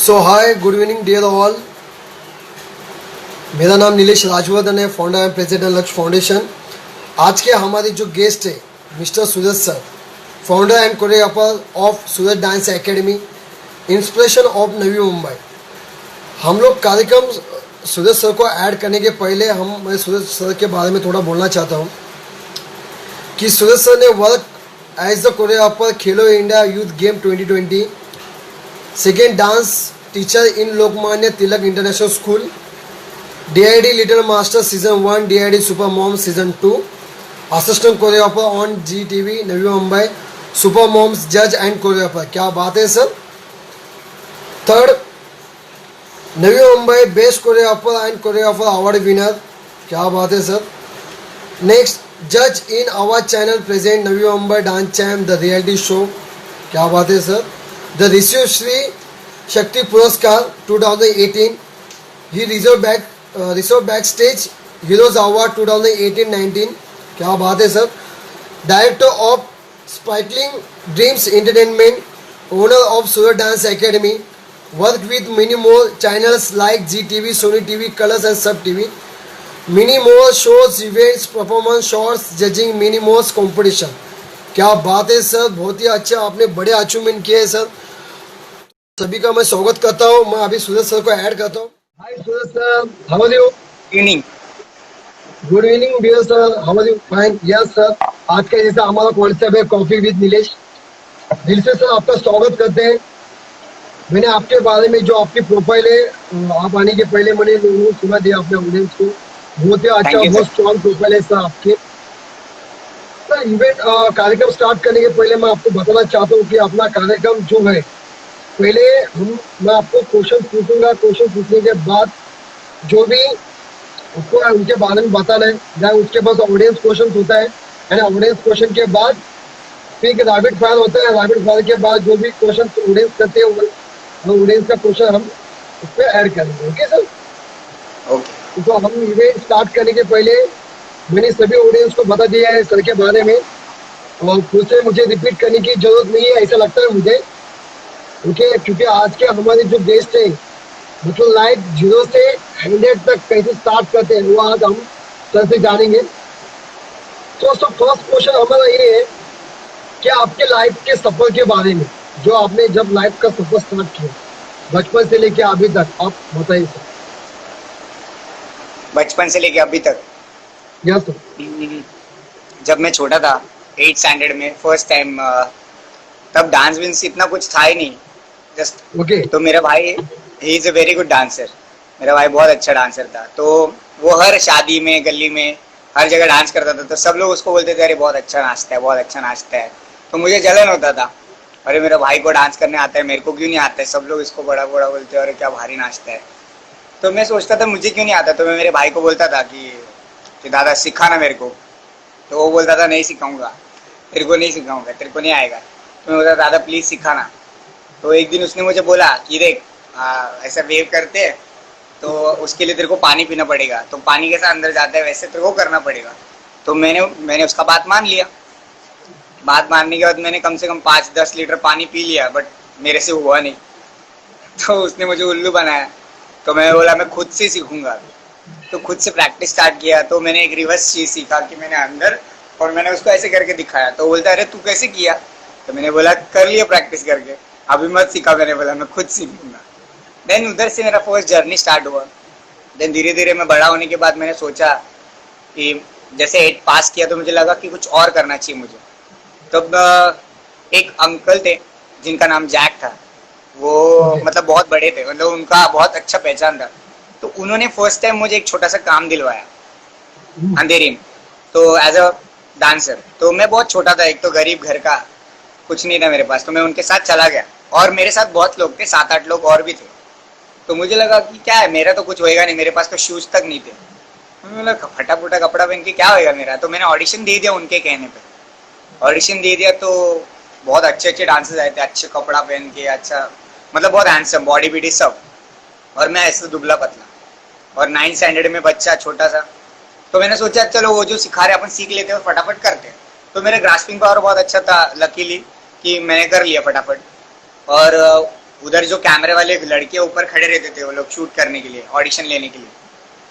सो hi good evening dear all. मेरा नाम नीलेश राजवर्धन है, founder and president Lakshya foundation. आज के हमारे जो गेस्ट है mister Suraj sir, founder and choreographer of Suraj dance academy, inspiration of Navi Mumbai. हम लोग कार्यक्रम सूरज सर को ऐड करने के पहले मैं सूरज सर के बारे में थोड़ा बोलना चाहता हूँ कि सूरज सर ने work as the choreographer Khelo India youth game 2020, second dance teacher in Lokmanya Tilak international school, DID little master season 1, DID super mom season 2, assistant choreographer on GTV Navi Mumbai, super moms जज एंड कोरियोग्राफर। क्या बात है sir. Third, Navi Mumbai best choreographer and choreographer award winner. क्या बात है sir. Next, जज in our channel present Navi Mumbai dance champ the reality show. क्या बात है sir. The receive Shri Shakti Puraskar 2018, he reserve back stage heroes award 2018-19। क्या बात है sir. Director of sparkling dreams entertainment, owner of Suraj dance academy, work with many more channels like GTV, Sony TV, Colors and Sub TV, many more shows, events, performance, shorts, judging, many more competition। क्या बात है sir, बहुत ही अच्छा, आपने बड़े achievement किए हैं sir. सभी का मैं स्वागत करता हूँ। मैं अभी सूरज सर को ऐड करता हूँ। Hi Suraj sir, how are you? Evening. Good evening dear sir, how are you? Fine. Yes sir, आज का जैसा हमारा कॉन्सेप्ट है कॉफी विद नीलेश। दिल से सर आपका स्वागत करते हैं। मैंने आपके बारे में जो आपकी प्रोफाइल है, आप आने के पहले मैंने लोगों को सुना दिया अपने ऑडियंस को। बहुत ही अच्छा, बहुत स्ट्रॉन्ग प्रोफाइल है सर आपके। सर इवेंट कार्यक्रम स्टार्ट करने के पहले मैं आपको बताना चाहता हूँ कि अपना कार्यक्रम जो है, पहले मैं आपको क्वेश्चन पूछूंगा। क्वेश्चन पूछने के बाद जो भी उसको उनके बारे में बताना है, या उसके पास ऑडियंस क्वेश्चन होता है, ऑडियंस क्वेश्चन के बाद फिर रैपिड फायर होता है। रैपिड फायर के बाद जो भी क्वेश्चन ऑडियंस करते हैं, ऑडियंस का क्वेश्चन हम उस पर ऐड करेंगे। Okay sir? ओके। तो हम इवेंट स्टार्ट करने के पहले मैंने सभी ऑडियंस को बता दिया है सर के बारे में, और फिर से मुझे रिपीट करने की जरूरत नहीं है, ऐसा लगता है मुझे। ओके, क्योंकि आज के हमारे जो गेस्ट है, मतलब लाइफ 0 से 100 तक कैसे स्टार्ट करते हैं, वो आज हम सर से जानेंगे। तो फर्स्ट क्वेश्चन हमारा ये है कि आपके लाइफ के सफर के बारे में, जो आपने जब लाइफ का सफर स्टार्ट किया बचपन से लेके अभी तक, आप बताइए सर। बचपन से लेके अभी तक? Yes sir. जब मैं छोटा था 8th स्टैंडर्ड में फर्स्ट टाइम, तब डांस विंस इतना कुछ था ही नहीं, जस्ट ओके। तो मेरा भाई, he is a very good dancer. मेरा भाई बहुत अच्छा डांसर था, तो वो हर शादी में, गली में, हर जगह डांस करता था। तो सब लोग उसको बोलते थे, अरे बहुत अच्छा नाचता है, बहुत अच्छा नाचता है। तो मुझे जलन होता था, अरे मेरे भाई को डांस करने आता है, मेरे को क्यों नहीं आता है। सब लोग इसको बड़ा बड़ा बोलते हैं, अरे क्या भारी नाचता है। तो मैं सोचता था मुझे क्यों नहीं आता। तो मैं मेरे भाई को बोलता था कि दादा सिखा ना मेरे को। तो वो बोलता था नहीं सिखाऊंगा, तेरे को नहीं सिखाऊंगा, तेरे को नहीं आएगा। तो मैं बोलता दादा प्लीज सिखाना। तो एक दिन उसने मुझे बोला कि देख, ऐसा वेव करते हैं तो उसके लिए तेरे को पानी पीना पड़ेगा, तो पानी कैसा अंदर जाता है वैसे तेरे को करना पड़ेगा। तो मैंने उसका बात मान लिया। बात मानने के बाद मैंने कम से कम 5-10 लीटर पानी पी लिया, बट मेरे से हुआ नहीं। तो उसने मुझे उल्लू बनाया। तो मैं बोला मैं खुद से सीखूंगा। तो खुद से प्रैक्टिस स्टार्ट किया। तो मैंने एक रिवर्स चीज सीखा कि मैंने अंदर, और मैंने उसको ऐसे करके दिखाया। तो बोलता अरे तू कैसे किया। तो मैंने बोला कर लिया प्रैक्टिस करके, अभी मत सीखा। मैंने बोला मैं खुद सीखूंगा। देन उधर से मेरा फर्स्ट जर्नी स्टार्ट हुआ। देन धीरे धीरे मैं बड़ा होने के बाद मैंने सोचा कि जैसे 8 पास किया तो मुझे लगा कि कुछ और करना चाहिए मुझे। तब एक अंकल थे जिनका नाम जैक था, वो मतलब बहुत बड़े थे, मतलब उनका बहुत अच्छा पहचान था। तो उन्होंने फर्स्ट टाइम मुझे एक छोटा सा काम दिलवाया अंधेरी में, तो एज अ डांसर। तो मैं बहुत छोटा था, एक तो गरीब घर का, कुछ नहीं था मेरे पास। तो मैं उनके साथ चला गया, और मेरे साथ बहुत लोग थे, 7-8 लोग और भी थे। तो मुझे लगा कि क्या है, मेरा तो कुछ होएगा नहीं, मेरे पास तो शूज तक नहीं थे। मैंने बोला फटा फुटा कपड़ा पहन के क्या होएगा मेरा। तो मैंने ऑडिशन दे दिया उनके कहने पे। ऑडिशन दे दिया तो बहुत अच्छे अच्छे डांसर्स आए थे, अच्छे कपड़ा पहन के, अच्छा मतलब बहुत हैंडसम, बॉडी बीडी सब। और मैं ऐसे दुबला पतला, और 9th स्टैंडर्ड में बच्चा छोटा सा। तो मैंने सोचा चलो वो जो सिखा रहे अपन सीख लेते हैं, फटाफट करते हैं। तो मेरा ग्रास्पिंग पावर बहुत अच्छा था लकीली, कि मैंने कर लिया फटाफट। और उधर जो कैमरे वाले लड़के ऊपर खड़े रहते थे वो लोग शूट करने के लिए, ऑडिशन लेने के लिए,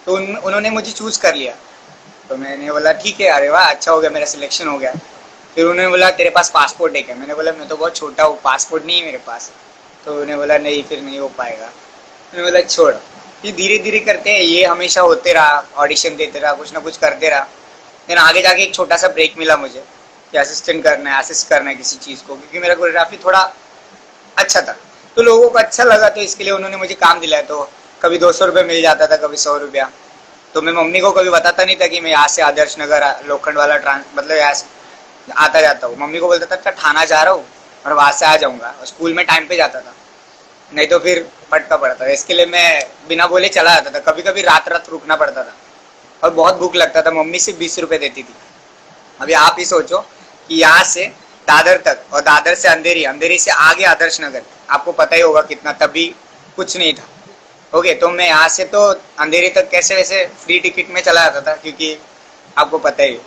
तो उन्होंने मुझे चूज कर लिया। तो मैंने बोला ठीक है, अरे वाह अच्छा हो गया, मेरा सिलेक्शन हो गया। फिर उन्होंने बोला तेरे पास पासपोर्ट है क्या? मैंने बोला मैं तो बहुत छोटा हूँ, पासपोर्ट नहीं है मेरे पास। तो उन्होंने बोला नहीं फिर नहीं हो पाएगा। मैंने बोला छोड़। फिर धीरे धीरे करते हैं, ये हमेशा होते रहा, ऑडिशन देते रहा, कुछ ना कुछ करते रहा। फिर आगे जाके एक छोटा सा ब्रेक मिला मुझे कि असिस्टेंट करना है, असिस्ट करना है किसी चीज़ को, क्योंकि मेरा कोरियोग्राफी थोड़ा अच्छा था तो लोगों को अच्छा लगा, तो इसके लिए उन्होंने मुझे काम दिलाया। तो कभी 200 रुपये मिल जाता था, कभी 100 रुपया। तो मैं मम्मी को कभी बताता नहीं था कि मैं यहाँ से आदर्श नगर लोखंड वाला मतलब यहाँ से आता जाता हूँ। मम्मी को बोलता था थाना जा रहा हूँ और वहाँ से आ जाऊँगा, और स्कूल में टाइम पे जाता था, नहीं तो फिर फटका पड़ता था। इसके लिए मैं बिना बोले चला जाता था, कभी कभी रात रात रुकना पड़ता था और बहुत भूख लगता था। मम्मी सिर्फ 20 रुपये देती थी। अभी आप ही सोचो कि यहाँ से दादर तक और दादर से अंधेरी, अंधेरी से आगे आदर्श नगर, आपको पता ही होगा कितना, तभी कुछ नहीं था। ओके, तो मैं यहाँ से तो अंधेरी तक कैसे वैसे फ्री टिकट में चला जाता था, क्योंकि आपको पता ही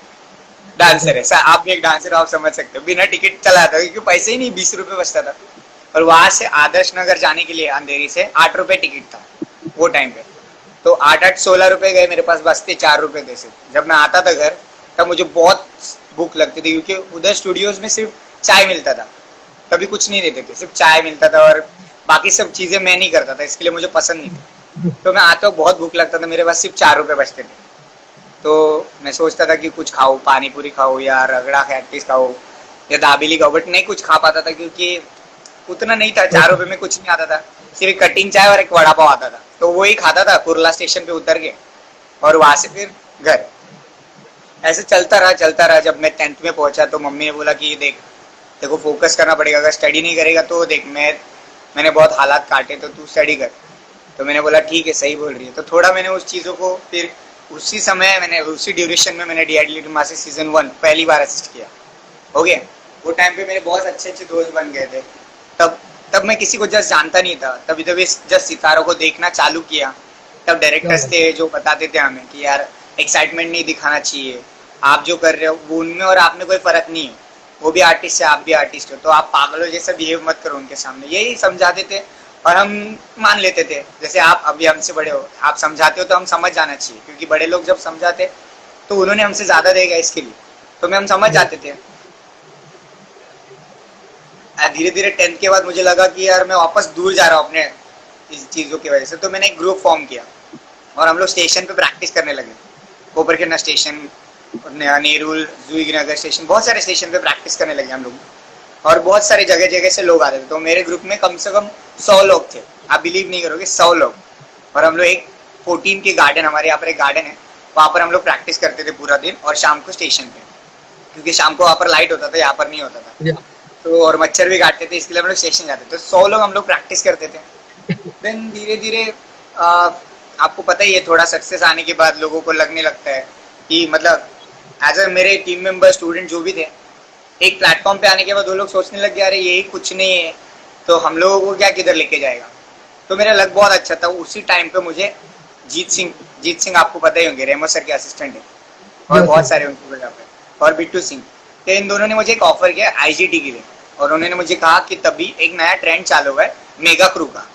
डांसर है, आप भी एक डांसर हो, आप समझ सकते हो, बिना टिकट चला जाता क्योंकि पैसे ही नहीं, 20 रुपये बचता था। और वहां से आदर्श नगर जाने के लिए अंधेरी से 8 रुपये टिकट था वो टाइम पे। तो 8 8 16 रुपये गए मेरे पास, बचते 4 रुपये थे सिर्फ। जब मैं आता था घर तब मुझे बहुत भूख लगती थी, क्योंकि उधर स्टूडियोज में सिर्फ चाय मिलता था, कभी कुछ नहीं देते थे, सिर्फ चाय मिलता था और बाकी सब चीजें मैं नहीं करता था, इसके लिए मुझे पसंद नहीं था। तो मैं आता बहुत भूख लगता था, मेरे पास सिर्फ 4 रुपये बचते थे। तो मैं सोचता था कि कुछ खाऊं, पानी पूरी खाऊं या रगड़ा खैटिस खाऊं या दाबेली खाऊं, बट नहीं कुछ खा पाता था क्योंकि उतना नहीं था। 4 रुपये में कुछ नहीं आता था, सिर्फ कटिंग चाय और एक वड़ा पाव आता था, तो वो ही खाता था कुरला स्टेशन पे उतर के, और वहां से फिर घर। ऐसे चलता रहा। जब मैं 10th में पहुंचा तो मम्मी ने बोला कि देख देखो फोकस करना पड़ेगा, अगर स्टडी नहीं करेगा तो देख मैंने बहुत हालात काटे, तो तू स्टडी कर। तो मैंने बोला ठीक है, सही बोल रही है। तो थोड़ा मैंने उस चीज़ों को फिर उसी समय मैंने उसी ड्यूरेशन में मैंने DID लिटिल मास्टर सीजन 1 पहली बार असिस्ट किया। हो गया, वो टाइम पे मेरे बहुत अच्छे अच्छे दोस्त बन गए थे। तब मैं किसी को जस्ट जानता नहीं था, तभी जस्ट सितारों को देखना चालू किया। तब डायरेक्टर्स थे जो बताते थे हमें कि यार एक्साइटमेंट नहीं दिखाना चाहिए, आप जो कर रहे हो वो उनमें और आप में कोई फर्क नहीं है, वो भी आर्टिस्ट है, आप भी आर्टिस्ट हो, तो आप पागलों जैसा बिहेव मत करो उनके सामने, यही समझाते थे। और हम मान लेते थे, जैसे आप अभी हमसे बड़े हो, आप समझाते हो तो हम समझ जाना चाहिए, क्योंकि बड़े लोग जब समझाते तो उन्होंने हमसे ज्यादा देगा इसके लिए, तो हम समझ जाते थे। धीरे धीरे 10th के बाद मुझे लगा कि यार मैं वापस दूर जा रहा हूँ अपने इस चीज़ों की वजह से, तो मैंने एक ग्रुप फॉर्म किया और हम लोग स्टेशन पे प्रैक्टिस करने लगे। कोपरखेना स्टेशन, नेरुल, जुईगी नगर स्टेशन, बहुत सारे स्टेशन पे प्रैक्टिस करने लगे हम लोग, और बहुत सारे जगह जगह से लोग आते थे। तो मेरे ग्रुप में कम से कम 100 लोग थे, आप बिलीव नहीं करोगे, 100 लोग। और हम लोग एक 14 के गार्डन, हमारे यहाँ पर एक गार्डन है, वहाँ पर हम लोग प्रैक्टिस करते थे पूरा दिन, और शाम को स्टेशन पे, क्योंकि शाम को वहाँ पर लाइट होता था, यहाँ पर नहीं होता था। तो और मच्छर भी काटते थे, इसके लिए हम लोग स्टेशन जाते थे। तो 100 लोग हम लोग प्रैक्टिस करते थे। देन धीरे धीरे आपको पता ही है, थोड़ा सक्सेस आने के बाद लोगों को लगने लगता है कि मतलब एज अ मेरे टीम मेंबर स्टूडेंट जो भी थे, एक प्लेटफॉर्म पे आने के बाद वो लोग सोचने लग गए अरे यही कुछ नहीं है, तो हम लोगों को क्या किधर लेके जाएगा। तो मेरा लक बहुत अच्छा था। उसी टाइम पे मुझे जीत सिंह आपको पता ही होंगे, रेमो सर के असिस्टेंट है, और बहुत सारे उनकी वजह पे, और बिट्टू सिंह, तो इन दोनों ने मुझे एक ऑफर किया IGT के लिए। और उन्होंने मुझे कहा कि तभी एक नया ट्रेंड चालू हुआ है मेगा क्रू का,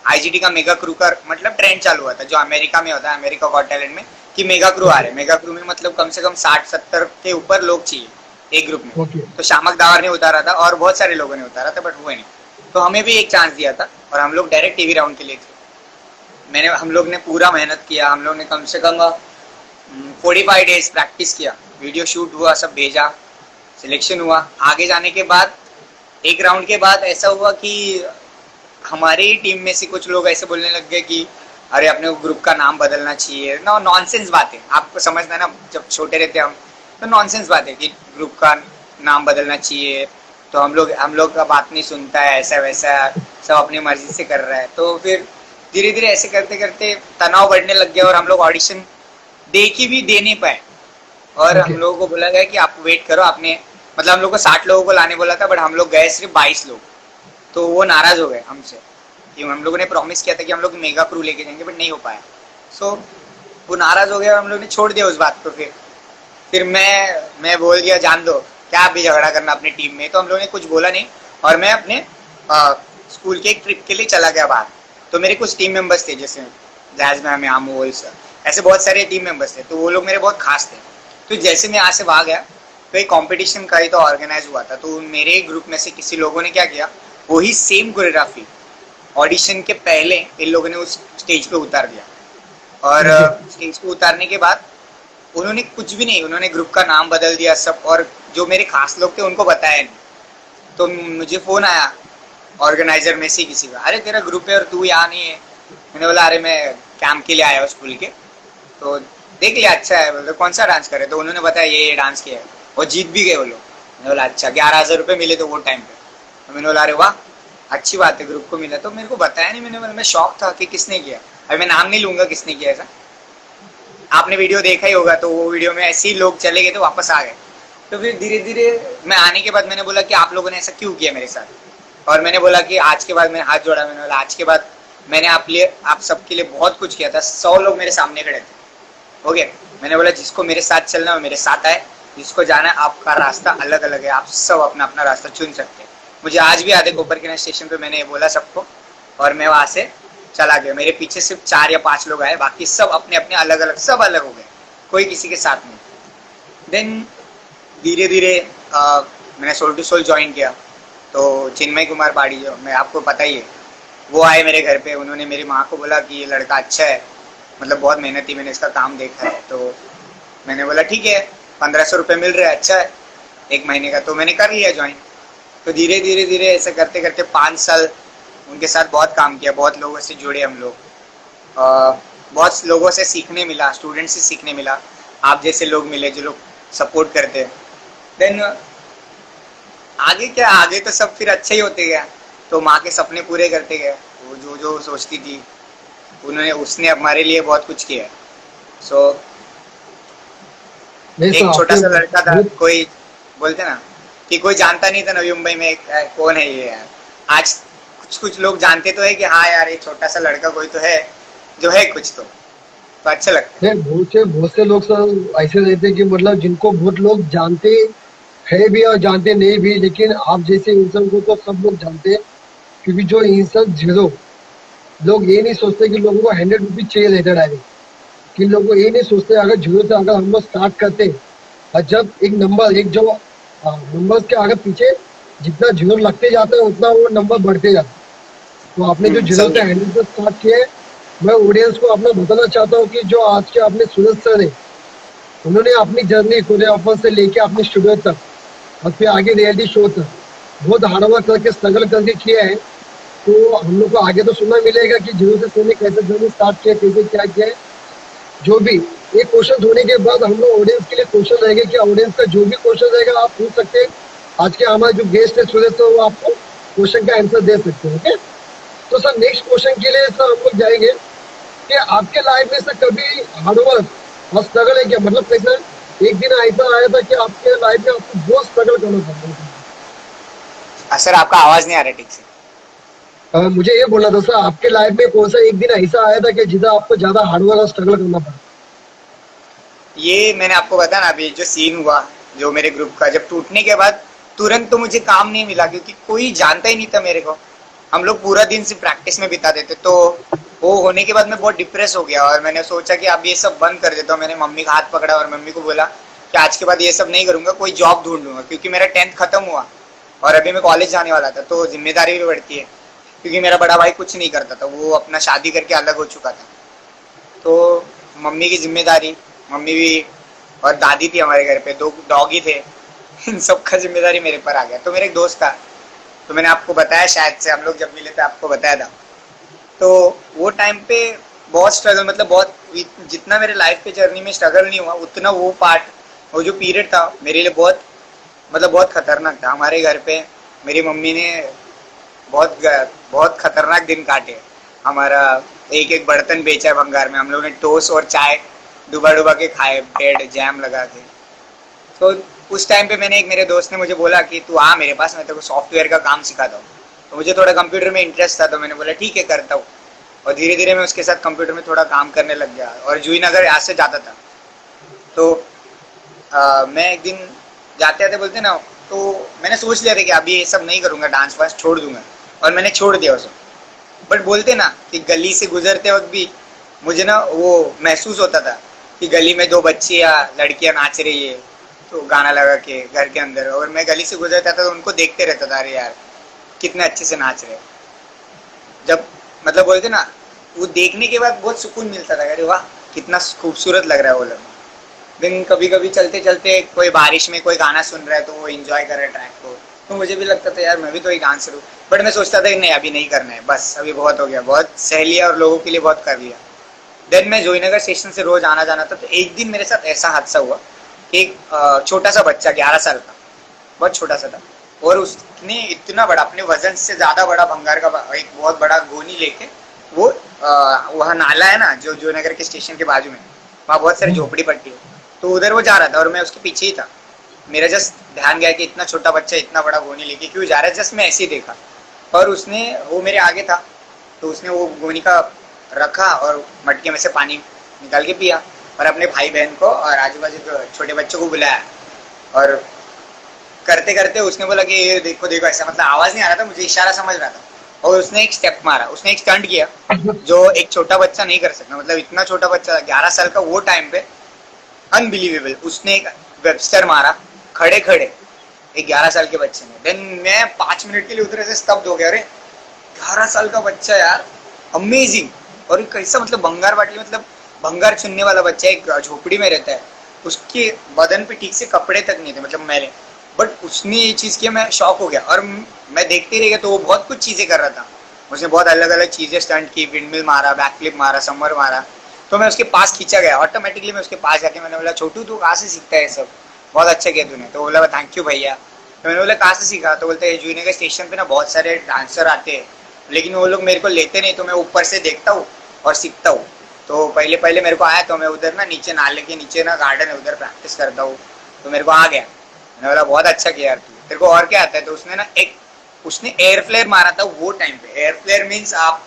IGT का मेगा क्रू का मतलब ट्रेंड चालू हुआ था, जो अमेरिका में होता है, अमेरिका गॉट टैलेंट में, कि मेगा क्रू आ रहे हैं। मेगा क्रू में मतलब कम से कम 60-70 के ऊपर लोग चाहिए एक ग्रुप में। तो शामक दावर ने उतारा था और बहुत सारे लोगों ने उतारा था, बट हुए नहीं। तो हमें भी एक चांस दिया था और हम लोग डायरेक्ट TV राउंड के लिए थे। हम लोग ने पूरा मेहनत किया, हम लोग ने कम से कम 45 डेज प्रैक्टिस किया, वीडियो शूट हुआ, सब भेजा, सिलेक्शन हुआ। आगे जाने के बाद एक राउंड के बाद ऐसा हुआ कि हमारे ही टीम में से कुछ लोग ऐसे बोलने लग गए कि अरे अपने ग्रुप का नाम बदलना चाहिए ना। नॉनसेंस बातें, आपको समझना ना, जब छोटे रहते हम तो नॉनसेंस बातें कि ग्रुप का नाम बदलना चाहिए, तो हम लोग का बात नहीं सुनता है, ऐसा वैसा सब अपनी मर्जी से कर रहा है। तो फिर धीरे धीरे ऐसे करते करते तनाव बढ़ने लग गया और हम लोग ऑडिशन दे नहीं पाए। और हम लोगों को बोला गया कि आप वेट करो, आपने मतलब हम लोग को 60 लोगों को लाने बोला था, बट हम लोग गए सिर्फ 22 लोग। तो वो नाराज हो गए हमसे कि हम लोगों ने प्रॉमिस किया था कि हम लोग मेगा क्रू लेके जाएंगे, बट नहीं हो पाया। सो वो नाराज हो गया और हम लोग ने छोड़ दिया उस बात को। फिर मैं बोल दिया जान दो, क्या आप भी झगड़ा करना अपनी टीम में। तो हम लोगों ने कुछ बोला नहीं और मैं अपने स्कूल के एक ट्रिप के लिए चला गया बाहर। तो मेरे कुछ टीम मेंबर्स थे, जैसे जैज मैम, अमोल सर, ऐसे बहुत सारे टीम मेंबर्स थे, तो वो लोग मेरे बहुत खास थे। तो जैसे मैं यहाँ से वहाँ गया, तो एक कंपटीशन का ही तो ऑर्गेनाइज हुआ था, तो मेरे ग्रुप में से किसी लोगों ने क्या किया, वही सेम कोरियोग्राफी ऑडिशन के पहले इन लोगों ने उस स्टेज पे उतार दिया। और स्टेज पे उतारने के बाद उन्होंने कुछ भी नहीं, उन्होंने ग्रुप का नाम बदल दिया सब, और जो मेरे खास लोग थे उनको बताया नहीं। तो मुझे फोन आया ऑर्गेनाइजर में से किसी का, अरे तेरा ग्रुप है और तू यहाँ नहीं है। मैंने बोला अरे मैं कैंप के लिए आया हूँ स्कूल के, तो देख लिया, अच्छा है। बोले कौन सा डांस करे, तो उन्होंने बताया ये डांस किया है, और जीत भी गए वो लोग। मैंने बोला अच्छा, 11,000 रुपये मिले तो वो टाइम पे। तो मैंने बोला अरे वाह, अच्छी बात है, ग्रुप को मिला। तो मेरे को बताया नहीं, मैंने बोला, मैं शौक था कि किसने किया। अभी मैं नाम नहीं लूंगा किसने किया ऐसा, आपने वीडियो देखा ही होगा। तो वो वीडियो में ऐसे ही लोग चले गए तो वापस आ गए। तो फिर धीरे धीरे मैं आने के बाद मैंने बोला कि आप लोगों ने ऐसा क्यों किया मेरे साथ, और मैंने बोला कि आज के बाद मैंने हाथ जोड़ा, मैंने बोला आज के बाद मैंने आप सबके लिए बहुत कुछ किया था। 100 लोग मेरे सामने खड़े थे, ओके। मैंने बोला जिसको मेरे साथ चलना है मेरे साथ आए, जिसको जाना है, आपका रास्ता अलग अलग है, आप सब अपना अपना रास्ता चुन सकते हैं। मुझे आज भी याद है, कोपरखेड़ा स्टेशन पे मैंने बोला सबको, और मैं वहां से चला गया। मेरे पीछे सिर्फ 4 या 5 लोग आए, बाकी सब अपने अपने अलग अलग, सब अलग हो गए, कोई किसी के साथ नहीं। देन धीरे धीरे मैंने सोल टू सोल ज्वाइन किया। तो चिन्मय कुमार पाड़ी, जो मैं आपको पता ही है, वो आए मेरे घर पे। उन्होंने मेरी माँ को बोला कि ये लड़का अच्छा है, मतलब बहुत मेहनती, मैंने इसका काम देखा है। तो मैंने बोला ठीक है, 1500 रुपये मिल रहा है, अच्छा है 1 महीने का। तो मैंने कर लिया ज्वाइन। तो धीरे धीरे धीरे ऐसे करते करते 5 साल उनके साथ बहुत काम किया, बहुत लोगों से जुड़े हम लोग, बहुत लोगों से सीखने मिला, स्टूडेंट से सीखने मिला, आप जैसे लोग मिले जो लोग सपोर्ट करते हैं। देन आगे क्या, आगे तो सब फिर अच्छा ही होते गया। तो माँ के सपने पूरे करते गए, वो जो जो सोचती थी उसने हमारे लिए बहुत कुछ किया है। सो एक छोटा सा लड़का था, कोई बोलते ना कि कोई जानता नहीं था नवी मुंबई में कौन है ये यार। आज कुछ लोग जानते तो है कि हाँ यार, ये छोटा सा लड़का कोई तो है जो है कुछ, तो अच्छा लगता है। बहुत से लोग सर ऐसे रहते हैं कि मतलब जिनको बहुत लोग जानते है भी और जानते नहीं भी, लेकिन आप जैसे इंसान को तो सब लोग जानते हैं, क्योंकि जो इंसान जीरो, लोग ये नहीं सोचते कि लोगों को 100 रुपीज चाहिए रहता डायरेक्ट, कि लोगों को ये नहीं सोचते अगर जीरो से अगर हम लोग स्टार्ट करते, और जब एक नंबर, एक जो नंबर्स के आगे पीछे जितना जीरो लगते जाता है उतना वो नंबर बढ़ते जाता है। तो आपने जो जीरो से 100 से स्टार्ट किया है, मैं ऑडियंस को अपना बताना चाहता हूँ कि जो आज के अपने सूरज सर है, उन्होंने अपनी जर्नी कोरियोग्राफर से लेके अपने स्टूडियो तक और फिर आगे रियलिटी शो तक बहुत हार्डवर्क करके स्ट्रगल करके किया है। तो हम लोग को आगे तो सुनना मिलेगा कि जीरो से तुमने कैसे जर्नी स्टार्ट किया, कैसे क्या किया है। जो भी एक क्वेश्चन होने के बाद हम लोग ऑडियंस के लिए क्वेश्चन रहेगा कि ऑडियंस का जो भी क्वेश्चन रहेगा आप पूछ सकते हैं। आज के हमारे जो गेस्ट है सूरज सर, वो आपको क्वेश्चन का आंसर दे सकते हैं, ओके। तो सर नेक्स्ट क्वेश्चन के लिए सर हम लोग जाएंगे कि आपके लाइफ में सर कभी हार्डवर्क और स्ट्रगल है क्या, मतलब कैसे एक दिन ऐसा आया था कि आपके लाइफ में आपको बहुत स्ट्रगल करना पड़ा? सर आपका आवाज नहीं आ रहा ठीक से। मुझे ये बोलना था सर, आपके लाइफ में कौन सा एक दिन ऐसा आया था कि जिससे आपको ज्यादा हार्डवर्क और स्ट्रगल करना पड़ा? ये मैंने आपको बताया ना, अभी जो सीन हुआ जो मेरे ग्रुप का, जब टूटने के बाद तुरंत तो मुझे काम नहीं मिला, क्योंकि कोई जानता ही नहीं था मेरे को। हम लोग पूरा दिन सिर्फ प्रैक्टिस में बिता देते। तो वो होने के बाद मैं बहुत डिप्रेस हो गया, और मैंने सोचा कि अब ये सब बंद कर देता हूँ। मैंने मम्मी का हाथ पकड़ा और मम्मी को बोला कि आज के बाद ये सब नहीं करूंगा, कोई जॉब ढूंढ लूंगा, क्योंकि मेरा 10th खत्म हुआ और अभी मैं कॉलेज जाने वाला था। तो जिम्मेदारी भी बढ़ती है, क्योंकि मेरा बड़ा भाई कुछ नहीं करता था, वो अपना शादी करके अलग हो चुका था। तो मम्मी की जिम्मेदारी, मम्मी भी और दादी थी हमारे घर पे, 2 डॉगी थे, इन सब का जिम्मेदारी मेरे पर आ गया। तो मेरे एक दोस्त था, तो मैंने आपको बताया शायद से, हम लोग जब मिले थे आपको बताया था। तो वो टाइम पे बहुत स्ट्रगल, मतलब बहुत, जितना मेरे लाइफ के जर्नी में स्ट्रगल नहीं हुआ उतना वो पार्ट, वो जो पीरियड था मेरे लिए बहुत, मतलब बहुत खतरनाक था। हमारे घर पे मेरी मम्मी ने बहुत खतरनाक दिन काटे। हमारा एक एक बर्तन बेचा है भंगार में, हम लोग ने टोस्ट और चाय डुबा डुबा के खाए, ब्रेड जैम लगा के। तो उस टाइम पे मेरे दोस्त ने मुझे बोला कि तू आ मेरे पास, मैं तेरे को सॉफ्टवेयर का काम सिखाता हूँ। तो मुझे थोड़ा कंप्यूटर में इंटरेस्ट था, तो मैंने बोला ठीक है करता हूँ। और धीरे धीरे मैं उसके साथ कंप्यूटर में थोड़ा काम करने लग गया, और जूही नगर यहाँ से जाता था। तो मैं एक दिन जाते आते बोलते ना, तो मैंने सोच लिया था कि अभी ये सब नहीं करूँगा, डांस वांस छोड़ दूंगा। और मैंने छोड़ दिया उसे। बट बोलते ना कि गली से गुजरते वक्त भी मुझे ना वो महसूस होता था कि गली में दो बच्चियां लड़कियां नाच रही है, तो गाना लगा के घर के अंदर, और मैं गली से गुजरता था तो उनको देखते रहता था, अरे यार कितने अच्छे से नाच रहे हैं। जब मतलब बोलते ना, वो देखने के बाद बहुत सुकून मिलता था, अरे वाह कितना खूबसूरत लग रहा है वो लोग। दिन कभी कभी चलते चलते कोई बारिश में कोई गाना सुन रहा है तो वो एंजॉय कर रहा है ट्रैक को, तो मुझे भी लगता था यार मैं भी तो एक डांसर हूँ। बट मैं सोचता था कि नहीं अभी नहीं करना है, बस अभी बहुत हो गया, बहुत सह लिया और लोगों के लिए बहुत कर लिया। देन मैं जोईनगर स्टेशन से रोज आना जाना था, तो एक दिन मेरे साथ ऐसा हादसा हुआ कि एक छोटा सा बच्चा 11 साल का, बहुत छोटा सा था, और उसने इतना बड़ा अपने वजन से ज्यादा बड़ा भंगार का एक बहुत बड़ा गोनी लेके वो वहाँ नाला है ना जो जोईनगर के स्टेशन के बाजू में, वहाँ बहुत सारी झोपड़ी पट्टी है, तो उधर वो जा रहा था और मैं उसके पीछे ही था। मेरा जस्ट ध्यान गया कि इतना छोटा बच्चा इतना बड़ा गोनी लेके क्यों जा रहा है, जस्ट मैं ऐसे ही देखा, और उसने वो मेरे आगे था, तो उसने वो गोनी का रखा और मटके में से पानी निकाल के पिया, और अपने भाई बहन को और आजू बाजू के छोटे बच्चों को बुलाया, और करते करते उसने बोला कि ये देखो देखो, ऐसा मतलब आवाज नहीं आ रहा था, मुझे इशारा समझ रहा था, और उसने एक स्टेप मारा, उसने एक स्टंट किया जो एक छोटा बच्चा नहीं कर सकता, मतलब इतना छोटा बच्चा 11 साल का वो टाइम पे, अनबिलीवेबल। उसने एक वेबस्टर मारा खड़े खड़े एक 11 साल के बच्चे ने। देन मैं 5 मिनट के लिए उधर से स्तब्ध हो गया, अरे 11 साल का बच्चा यार, अमेजिंग। और कैसा मतलब भंगार बाटली, मतलब भंगार चुनने वाला बच्चा, एक झोपड़ी में रहता है, उसके बदन पे ठीक से कपड़े तक नहीं थे, मतलब मैले, बट उसने ये चीज किया, मैं शॉक हो गया, और मैं देखते रह गया। तो वो बहुत कुछ चीजें कर रहा था, उसने बहुत अलग अलग चीजें स्टंट की, विंडमिल मारा, बैक फ्लिप मारा, समर मारा, तो मैं उसके पास खींचा गया ऑटोमेटिकली। मैं उसके पास जाके मैंने बोला छोटू तू कहाँ से सीखता है सब, बहुत अच्छा किया तूने। तो बोला थैंक यू भैया। तो मैंने बोला कहाँ से सीखा, तो बोलते हैं जोईनगर स्टेशन पे ना बहुत सारे डांसर आते हैं, लेकिन वो लोग मेरे को लेते नहीं, तो मैं ऊपर से देखता हूँ और सीखता हूँ। तो पहले पहले मेरे को आया, तो मैं उधर ना नीचे नाले के नीचे ना गार्डन है, उधर प्रैक्टिस करता हूँ, तो मेरे को आ गया। मैंने बोला बहुत अच्छा किया यार तू, तेरे को और क्या आता है। तो उसने ना उसने एयर फ्लेयर मारा था वो टाइम पे। एयर फ्लेयर मीन्स आप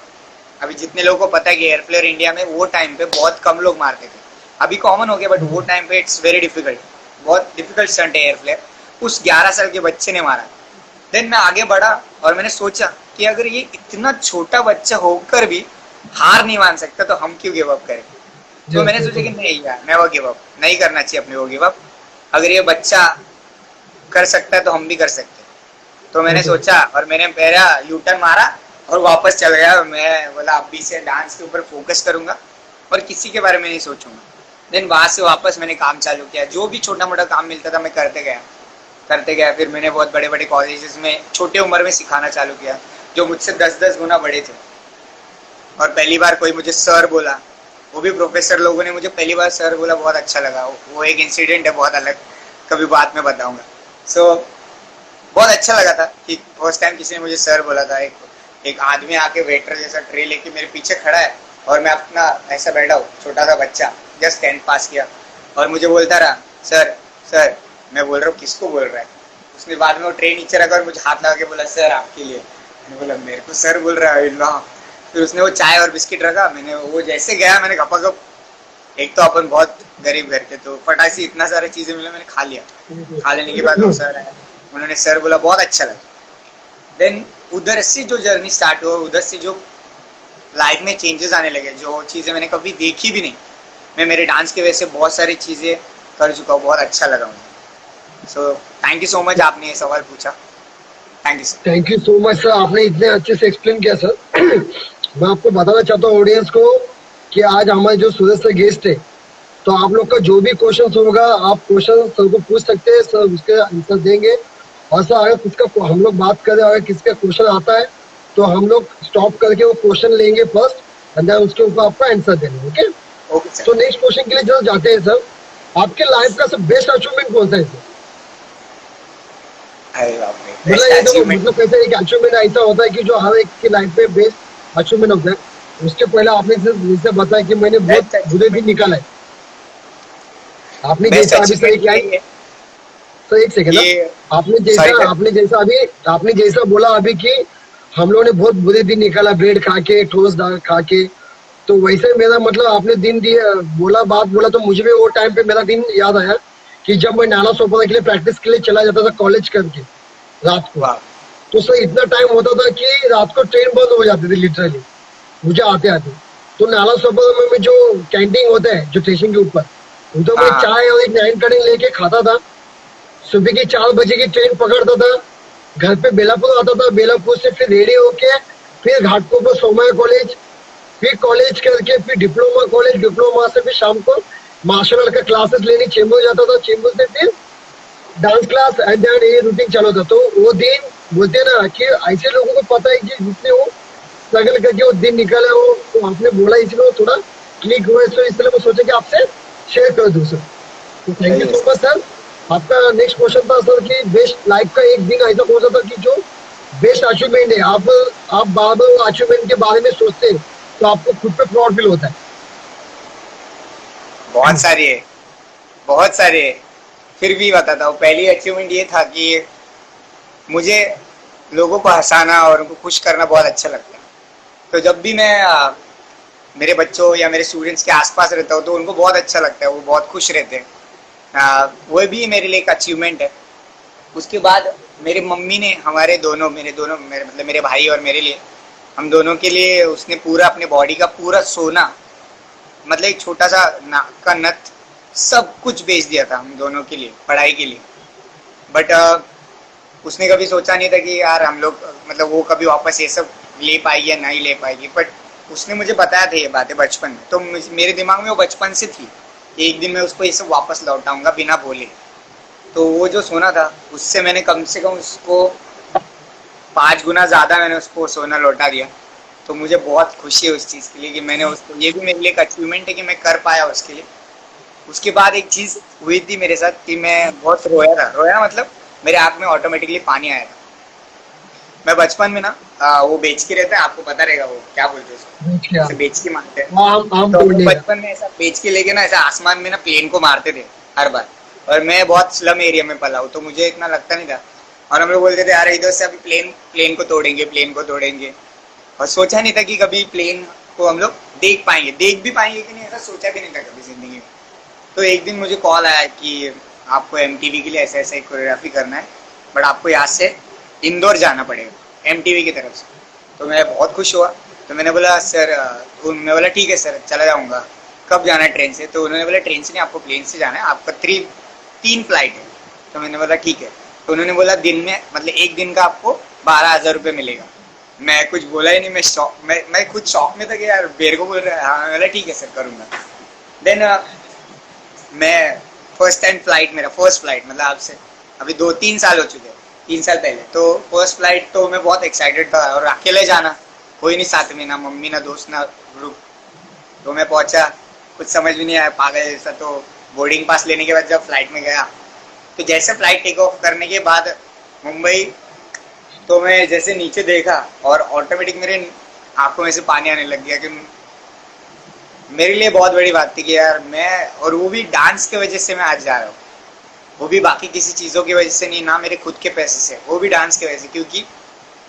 अभी जितने लोगों को पता है कि एयर फ्लेयर इंडिया में वो टाइम पे बहुत कम लोग मारते थे, अभी कॉमन हो गया, बट वो टाइम पे इट्स वेरी डिफिकल्ट, बहुत डिफिकल्ट स्टंट है एयर फ्लेयर। उस 11 साल के बच्चे ने मारा। देन मैं आगे बढ़ा और मैंने सोचा कि अगर ये इतना छोटा बच्चा होकर भी हार नहीं मान सकता तो हम क्यों गिव अप करें। तो मैंने सोचा कि नहीं यार, नेवर गिव अप, नहीं करना चाहिए अपने को गिव अप। अगर ये बच्चा कर सकता है तो हम भी कर सकते हैं। तो मैंने सोचा और मैंने मेरा यूटर्न मारा और वापस चल गया। मैं बोला अभी से डांस के ऊपर फोकस करूंगा और किसी के बारे में नहीं सोचूंगा। देन वहां से वापस मैंने काम चालू किया, जो भी छोटा मोटा काम मिलता था मैं करते गया। फिर मैंने बहुत बड़े बड़े कॉलेजेस में छोटे उम्र में सिखाना चालू किया, जो मुझसे 10-10 गुना बड़े थे। और पहली बार कोई मुझे सर बोला, वो भी प्रोफेसर लोगों ने मुझे पहली बार सर बोला, बहुत अच्छा लगा। वो एक इंसिडेंट है बहुत अलग, कभी बाद में बताऊंगा। सो बहुत अच्छा लगा था कि फर्स्ट टाइम किसी ने मुझे सर बोला था। एक आदमी आके वेटर जैसा ट्रे लेके मेरे पीछे खड़ा है और मैं अपना ऐसा बैठा हूँ, छोटा सा बच्चा, जस्ट 10th पास किया, और मुझे बोलता रहा सर सर। मैं बोल रहा हूँ किसको बोल रहा है। उसने बाद में वो ट्रे नीचे रखा और मुझे हाथ लगा के बोला सर आपके लिए। मैंने बोला मेरे को सर बोल रहा है। फिर उसने वो चाय और बिस्किट रखा, मैंने वो जैसे गया मैंने गपागप, एक तो अपन बहुत गरीब घर के, तो फटाक से इतना सारी चीजें मिला, मैंने खा लिया। खा लेने के बाद वो सर आया, उन्होंने सर बोला बहुत अच्छा लगा। देन उधर से जो जर्नी स्टार्ट हुआ, उधर से जो लाइफ में चेंजेस आने लगे, जो चीजें मैंने कभी देखी भी नहीं। मैं मेरे डांस की वजह से बहुत सारी चीजें कर चुका हूँ, बहुत अच्छा लगा मुझे। सो थैंक यू सो मच, आपने ये सवाल पूछा। Thank you sir. Thank you so much sir, आपने इतने अच्छे से एक्सप्लेन किया सर। मैं आपको बताना चाहता हूँ ऑडियंस को कि आज हमारे जो सूरज सर गेस्ट है, तो आप लोग का जो भी क्वेश्चन होगा आप क्वेश्चन सर को पूछ सकते हैं, सर उसके आंसर देंगे। और सर अगर किसका हम लोग बात करें, अगर किसका क्वेश्चन आता है तो हम लोग स्टॉप करके वो क्वेश्चन लेंगे फर्स्ट, एंड देन उसके ऊपर आपका आंसर देंगे। Okay okay sir. तो नेक्स्ट क्वेश्चन के लिए जब जाते हैं सर, आपके लाइफ का सब बेस्ट अचीवमेंट कौन सा है सर? अरे बाप रे, मतलब बेस्ट ये तो अचीवमेंट। मतलब कैसे एक अचीवमेंट ऐसा होता है कि जो हर एक की लाइफ में बेस्ट अचीवमेंट होता है। उसके पहले आपने जैसे बताया कि मैंने बहुत बुरे दिन निकाला है, आपने बेस्ट जैसा अभी सर अचीवमेंट क्या ये है, तो एक सेकंड ये आपने जैसा बोला अभी कि हम लोगों ने बहुत बुरे दिन निकाला, ब्रेड खा के, ठोस दाल खा के, तो वैसे मेरा मतलब आपने दिन दिया बात बोला तो मुझे भी वो टाइम पे मेरा दिन याद आया कि जब मैं नाला सोपारा के लिए प्रैक्टिस के लिए चला जाता था कॉलेज करके रात को। वाह तो सर इतना टाइम होता था कि रात को ट्रेन बंद हो जाती थी लिटरली मुझे आते आते। तो नाला सफर में जो कैंटीन होता है जो स्टेशन के ऊपर, उधर मैं हाँ चाय और एक नाइन कटिंग लेके खाता था। सुबह की 4 बजे की ट्रेन पकड़ता था, घर पे बेलापुर आता था, बेलापुर से फिर रेडी होके फिर घाटकोपर सोमया कॉलेज, फिर कॉलेज करके फिर डिप्लोमा कॉलेज, डिप्लोमा से फिर शाम को मार्शल आर्ट का क्लासेस लेने चेंबूर जाता था, चेंबूर से फिर डांस क्लास एंड देन ये रूटीन चालू था। तो वो दिन बोलते हैं ना कि ऐसे लोगों को पता है कि जितने वो स्ट्रगल करके वो दिन निकाले हो, तो आपने बोला इसलिए वो थोड़ा क्लिक हुआ, तो इसलिए मैं सोचा कि आपसे शेयर कर दूं सर। तो थैंक यू सही है सो मच सर। आपका नेक्स्ट क्वेश्चन था सर कि बेस्ट लाइफ का एक दिन ऐसा कौन सा था कि जो बेस्ट अचीवमेंट है, आप बार बार अचीवमेंट के बारे में सोचते हैं तो आपको खुद पे प्राउड फील होता है। बहुत सारी है, बहुत सारे है। फिर भी बताता हूँ, पहली अचीवमेंट ये था कि मुझे लोगों को हंसाना और उनको खुश करना बहुत अच्छा लगता है। तो जब भी मैं मेरे बच्चों या मेरे स्टूडेंट्स के आसपास रहता हूँ तो उनको बहुत अच्छा लगता है, वो बहुत खुश रहते हैं। वो भी मेरे लिए एक अचीवमेंट है। उसके बाद मेरी मम्मी ने मेरे मतलब मेरे भाई और मेरे लिए, हम दोनों के लिए उसने पूरा अपने बॉडी का पूरा सोना, मतलब एक छोटा सा नाक का नथ, सब कुछ बेच दिया था हम दोनों के लिए पढ़ाई के लिए। बट उसने कभी सोचा नहीं था कि यार हम लोग मतलब वो कभी वापस ये सब ले पाएगी या नहीं ले पाएगी। बट उसने मुझे बताया था ये बातें बचपन में, तो मेरे दिमाग में वो बचपन से थी कि एक दिन मैं उसको ये सब वापस लौटाऊंगा बिना बोले। तो वो जो सोना था उससे मैंने कम से कम उसको 5 गुना ज़्यादा मैंने उसको सोना लौटा दिया। तो मुझे बहुत खुशी है उस चीज़ के लिए कि मैंने उसको, ये भी मेरे लिए एक अचीवमेंट है कि मैं कर पाया उसके लिए। उसके बाद एक चीज़ हुई थी मेरे साथ कि मैं बहुत रोया मतलब मेरे आँख में ऑटोमेटिकली पानी आया था। मैं बचपन में ना वो बेचकी रहता है, आपको पता रहेगा वो क्या बोलते हैं उसको, क्या ऐसे बेचकी मारते हैं। आम तो हम तोड़ने का। बचपन में ऐसा बेचकी लेके ना ऐसा आसमान में ना प्लेन को मारते थे हर बार। और मैं बहुत स्लम एरिया में पला हूँ तो मुझे इतना लगता नहीं था। और हम लोग बोलते थे यार इधर से अभी प्लेन को तोड़ेंगे, प्लेन को तोड़ेंगे। और सोचा नहीं था कि कभी प्लेन को हम लोग देख भी पाएंगे कि नहीं, ऐसा सोचा भी नहीं था कभी जिंदगी में। तो एक दिन मुझे कॉल आया कि आपको एमटीवी के लिए ऐसे ऐसे कोरियोग्राफी करना है, बट आपको यहाँ से इंदौर जाना पड़ेगा एमटीवी की तरफ से। तो मैं बहुत खुश हुआ। तो मैंने बोला सर, मैं बोला ठीक है सर चला जाऊँगा। कब जाना है ट्रेन से? तो उन्होंने बोला ट्रेन से नहीं, आपको प्लेन से जाना है, आपका 3 फ्लाइट है। तो मैंने बोला ठीक है। तो उन्होंने बोला दिन में मतलब एक दिन का आपको 12,000 रुपये मिलेगा। मैं कुछ बोला ही नहीं, मैं खुद शॉक में था कि यार बेर को बोल रहा है। हाँ, बोला ठीक है सर करूँगा। देन मैं मेरा फर्स्ट फ्लाइट मतलब आपसे अभी 2-3 साल हो चुके हैं, 3 साल पहले। तो फर्स्ट फ्लाइट तो मैं बहुत एक्साइटेड था और अकेले जाना, कोई नहीं साथ में, ना मम्मी ना दोस्त ना ग्रुप। तो मैं पहुंचा, कुछ समझ भी नहीं आया पागल जैसा। तो बोर्डिंग पास लेने के बाद जब फ्लाइट में गया, तो जैसे फ्लाइट टेक ऑफ करने के बाद मुंबई, तो मैं जैसे नीचे देखा और ऑटोमेटिक मेरे आंखों में से पानी आने लग गया। कि मेरे लिए बहुत बड़ी बात थी कि यार मैं, और वो भी डांस की वजह से मैं आज जा रहा हूँ, वो भी बाकी किसी चीज़ों की वजह से नहीं, ना मेरे खुद के पैसे से, वो भी डांस की वजह से, क्योंकि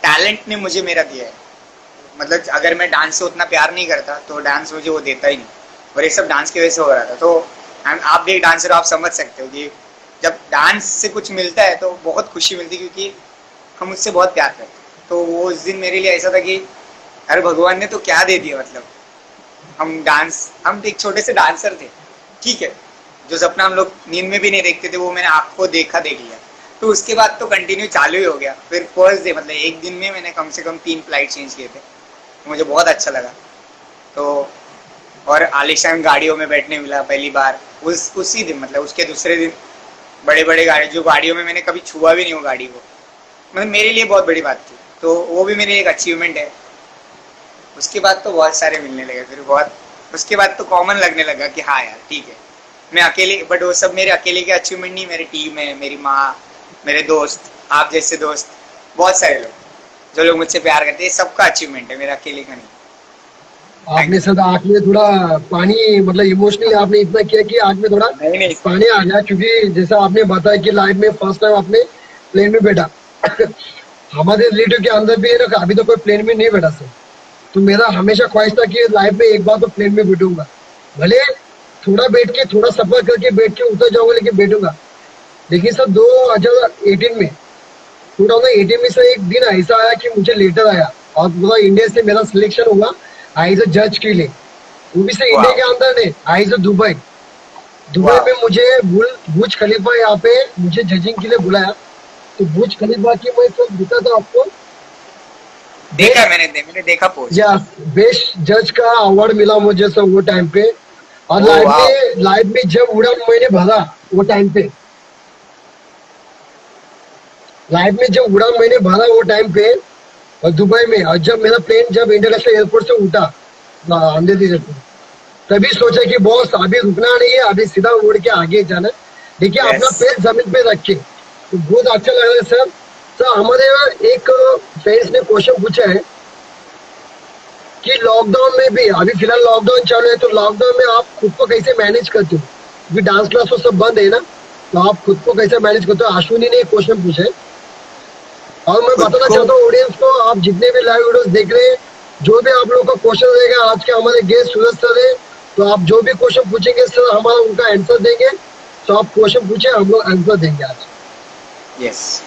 टैलेंट ने मुझे मेरा दिया है। मतलब अगर मैं डांस से उतना प्यार नहीं करता तो डांस मुझे वो देता ही नहीं, और ये सब डांस की वजह से हो रहा था। तो आप भी एक डांसर, आप समझ सकते हो कि जब डांस से कुछ मिलता है तो बहुत खुशी मिलती है, क्योंकि हम उससे बहुत प्यार करते हैं। तो वो उस दिन मेरे लिए ऐसा था कि अरे भगवान ने तो क्या दे दिया। मतलब हम एक छोटे से डांसर थे, ठीक है, जो सपना हम लोग नींद में भी नहीं देखते थे, वो मैंने आपको देख लिया। तो उसके बाद तो कंटिन्यू चालू ही हो गया। फिर फर्स्ट डे मतलब एक दिन में मैंने कम से कम 3 फ्लाइट चेंज किए थे, मुझे बहुत अच्छा लगा। तो और आलिशान गाड़ियों में बैठने मिला पहली बार उसी दिन, मतलब उसके दूसरे दिन बड़े बड़े गाड़ियों में मैंने कभी छुआ भी नहीं वो गाड़ी को, मतलब मेरे लिए बहुत बड़ी बात थी। तो वो भी मेरी एक अचीवमेंट है। उसके बाद तो बहुत सारे मिलने लगे, फिर बहुत उसके बाद तो कॉमन लगने लगा कि हाँ यार ठीक है मैं अकेले, बट वो सब मेरे अकेले के अचीवमेंट नहीं, मेरी टीम है, मेरी माँ, मेरे दोस्त, आप जैसे दोस्त, बहुत सारे लोग जो लोग मुझसे प्यार करते हैं, सबका अचीवमेंट है, मेरा अकेले का नहीं। आपने सर आँख में थोड़ा पानी, मतलब इमोशनली आपने इतना किया कि आँख में थोड़ा नहीं नहीं पानी आ गया, क्योंकि जैसा आपने बताया कि लाइफ में फर्स्ट टाइम आपने प्लेन में बैठा। हमारे रिलेटिव के अंदर भी है ना, अभी तो कोई प्लेन में नहीं बैठा सर। तो मेरा हमेशा ख्वाहिश था कि लाइफ में एक बार तो प्लेन में बैठूंगा, भले थोड़ा बैठ के, थोड़ा सफर करके बैठ के उतर जाऊंगा, लेकिन बैठूंगा। लेकिन सर 2018 में 2018 में से एक दिन ऐसा आया कि मुझे लेटर आया और पूरा इंडिया से मेरा सिलेक्शन हुआ एज अ जज के लिए, वो भी से इंडिया वाह के अंदर नहीं, एज अ दुबई। दुबई वाह। में मुझे बुर्ज खलीफा यहाँ पे मुझे जजिंग के लिए बुलाया। तो बुर्ज खलीफा की मैं सब दिखा था आपको। देखा है बेस्ट, मैंने देखा पोस्ट। या बेस्ट जज का अवार्ड मिला मुझे सब वो टाइम पे। और ओ वाह। लाइव में जब उड़ान मैंने भरा वो टाइम पे, लाइव में जब उड़ान मैंने भरा वो टाइम पे और दुबई में, और जब मेरा प्लेन जब इंटरनेशनल एयरपोर्ट से उठा अंधेरी एयरपोर्ट, तभी सोचा कि बॉस अभी रुकना नहीं है, अभी सीधा उड़ के आगे जाना है। देखिए अपना यस। पैर जमीन पे रख के, तो बहुत अच्छा लग रहा है सर। सर हमारे यहाँ एक फ्रेंड्स ने क्वेश्चन पूछा है कि लॉकडाउन में भी, अभी फिलहाल लॉकडाउन चालू है, तो लॉकडाउन में आप खुद को कैसे मैनेज करते हो, क्योंकि डांस क्लास तो सब बंद है ना, तो आप खुद को कैसे मैनेज करते हो? अश्विनी ने एक क्वेश्चन पूछा है। और मैं खुद बताना को चाहता हूँ ऑडियंस को, आप जितने भी लाइव वीडियोस देख रहे हैं, जो भी आप लोगों का क्वेश्चन रहेगा, आज के हमारे गेस्ट सूरज सर है, तो आप जो भी क्वेश्चन पूछेंगे सर हमारा उनका आंसर देंगे। तो आप क्वेश्चन पूछे, हम लोग आंसर देंगे आज। यस।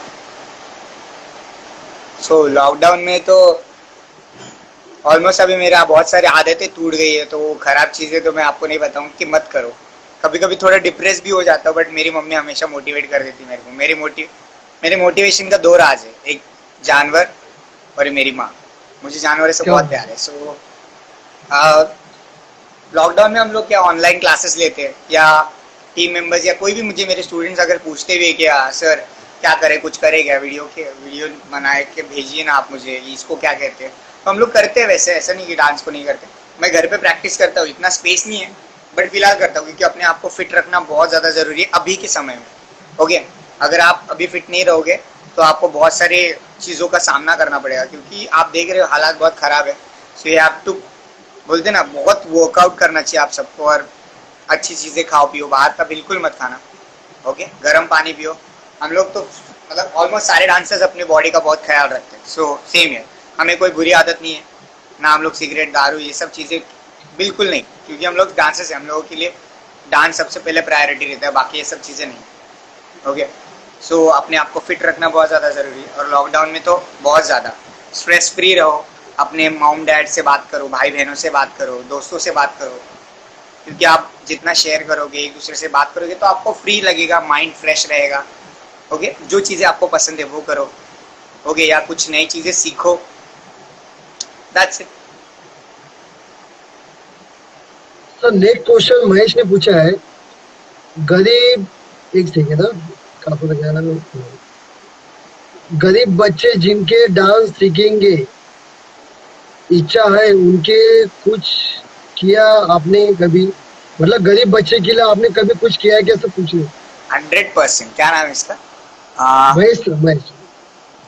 सो लॉकडाउन में तो ऑलमोस्ट अभी मेरा बहुत सारी आदतें टूट गई है, तो वो खराब चीज़ें तो मैं आपको नहीं बताऊँ कि मत करो। कभी कभी थोड़ा डिप्रेस भी हो जाता हूँ, बट मेरी मम्मी हमेशा मोटिवेट कर देती मेरे को। मेरे मोटिवेशन का दो राज है, एक जानवर और मेरी माँ। मुझे जानवर से क्या? बहुत प्यार है। सो लॉकडाउन में हम लोग क्या ऑनलाइन क्लासेस लेते हैं, या टीम मेंबर्स या कोई भी, मुझे मेरे स्टूडेंट्स अगर पूछते भी है कि सर क्या करें, कुछ करें क्या, वीडियो बनाए के भेजिए ना आप मुझे, इसको क्या कहते हैं, तो हम लोग करते हैं वैसे, ऐसा नहीं कि डांस को नहीं करते। मैं घर पे प्रैक्टिस करता हूँ, इतना स्पेस नहीं है बट फिलहाल करता हूँ, क्योंकि अपने आप को फिट रखना बहुत ज़्यादा ज़रूरी है अभी के समय में। ओके, अगर आप अभी फिट नहीं रहोगे तो आपको बहुत सारी चीज़ों का सामना करना पड़ेगा, क्योंकि आप देख रहे हो हालात बहुत ख़राब है। सो यू हैव टू, बोलते ना, बहुत वर्कआउट करना चाहिए आप सबको, और अच्छी चीज़ें खाओ पियो, बाहर का बिल्कुल मत खाना। ओके, गर्म पानी पियो। हम लोग तो मतलब ऑलमोस्ट सारे डांसर्स अपने बॉडी का बहुत ख्याल रखते हैं। सो सेम है, हमें कोई बुरी आदत नहीं है ना, हम लोग सिगरेट दारू ये सब चीज़ें बिल्कुल नहीं, क्योंकि हम लोग डांसर्स हैं, हम लोगों के लिए डांस सबसे पहले प्रायोरिटी रहता है, बाकी ये सब चीज़ें नहीं। ओके, सो अपने आप को फिट रखना बहुत ज़्यादा ज़रूरी है, और लॉकडाउन में तो बहुत ज़्यादा स्ट्रेस फ्री रहो। अपने मॉम डैड से बात करो, भाई बहनों से बात करो, दोस्तों से बात करो, क्योंकि आप जितना शेयर करोगे, एक दूसरे से बात करोगे, तो आपको फ्री लगेगा, माइंड फ्रेश रहेगा। ओके, जो चीज़ें आपको पसंद है वो करो। ओके, या कुछ नई चीज़ें सीखो। That's it. Sir next question Mahesh ने पूछा है, गरीब, एक सेकेंड ना, कहाँ पर गया ना, गरीब बच्चे जिनके डांस सीखेंगे इच्छा है, उनके कुछ किया आपने कभी, मतलब गरीब बच्चे के लिए आपने कभी कुछ किया है क्या, सब पूछ रहे? 100%। क्या नाम है इसका? महेश सर, महेश।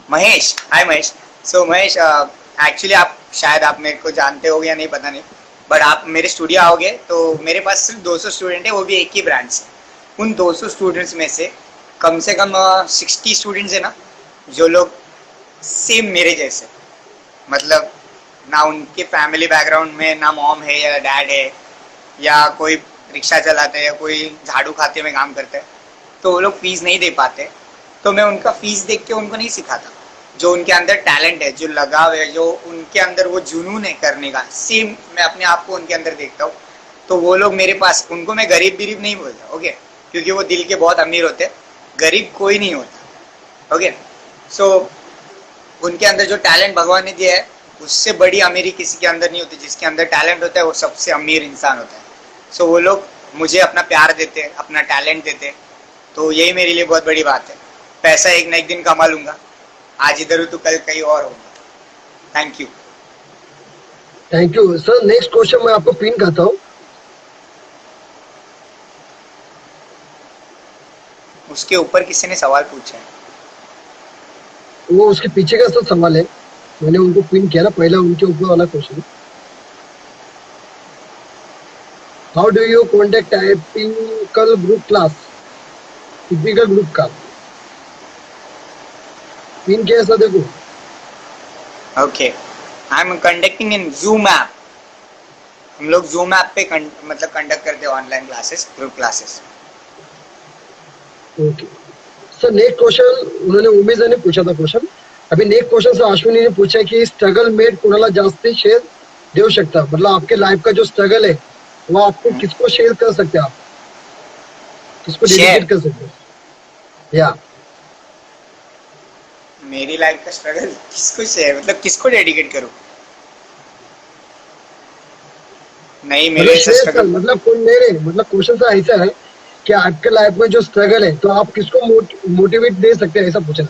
महेश। हाय महेश। सो महेश, एक्चुअली आप शायद आप मेरे को जानते होगे या नहीं पता नहीं, बट आप मेरे स्टूडियो आओगे तो मेरे पास सिर्फ 200 स्टूडेंट है, वो भी एक ही ब्रांच से। उन 200 स्टूडेंट्स में से कम 60 स्टूडेंट्स है ना, जो लोग सेम मेरे जैसे, मतलब ना उनके फैमिली बैकग्राउंड में ना मॉम है या डैड है, या कोई रिक्शा चलाते हैं या कोई झाड़ू खाते में काम करते हैं, तो वो लोग फीस नहीं दे पाते। तो मैं उनका फीस देख के उनको नहीं सिखाता। जो उनके अंदर टैलेंट है, जो लगाव है, जो उनके अंदर वो जुनून है करने का, सेम मैं अपने आप को उनके अंदर देखता हूँ। तो वो लोग मेरे पास, उनको मैं गरीब गरीब नहीं बोलता। ओके, क्योंकि वो दिल के बहुत अमीर होते हैं, गरीब कोई नहीं होता। ओके, सो उनके अंदर जो टैलेंट भगवान ने दिया है, उससे बड़ी अमीरी किसी के अंदर नहीं होती। जिसके अंदर टैलेंट होता है वो सबसे अमीर इंसान होता है। सो वो लोग मुझे अपना प्यार देते हैं, अपना टैलेंट देते हैं, तो यही मेरे लिए बहुत बड़ी बात है। पैसा एक ना एक दिन कमा लूंगा, आज इधर हूँ तो कल कहीं और होगा। Thank you. Thank you sir. Next question मैं आपको पिन करता हूँ। उसके ऊपर किसी ने सवाल पूछा है। वो उसके पीछे का सर सवाल है, मैंने उनको पिन किया ना, पहला उनके ऊपर वाला question. How do you contact typical group class, typical group का पिन किया सर, देखो। Okay, I am conducting in zoom app. हम लोग जूम ऐप पे मतलब कंडक्ट करते हैं online classes, group classes. Okay sir next question उन्होंने उमेश ने पूछा था क्वेश्चन. अभी नेक्स्ट क्वेश्चन से अश्विनी ने पूछा की स्ट्रगल मेट कोणाला जास्ती शेअर देऊ शकता. मतलब आपके लाइफ का जो स्ट्रगल है वो आपको किसको शेयर कर सकते हैं आप, किसको डेडिकेट कर सकते हैं. या मेरी लाइफ का स्ट्रगल किसको शेयर, मतलब किसको डेडिकेट करूं? नहीं, मेरे ऐसा स्ट्रगल मतलब कोई नहीं, मतलब क्वेश्चन सा ऐसा है कि आपके लाइफ में जो स्ट्रगल है तो आप किसको मोटिवेट दे सकते हैं, ऐसा पूछा.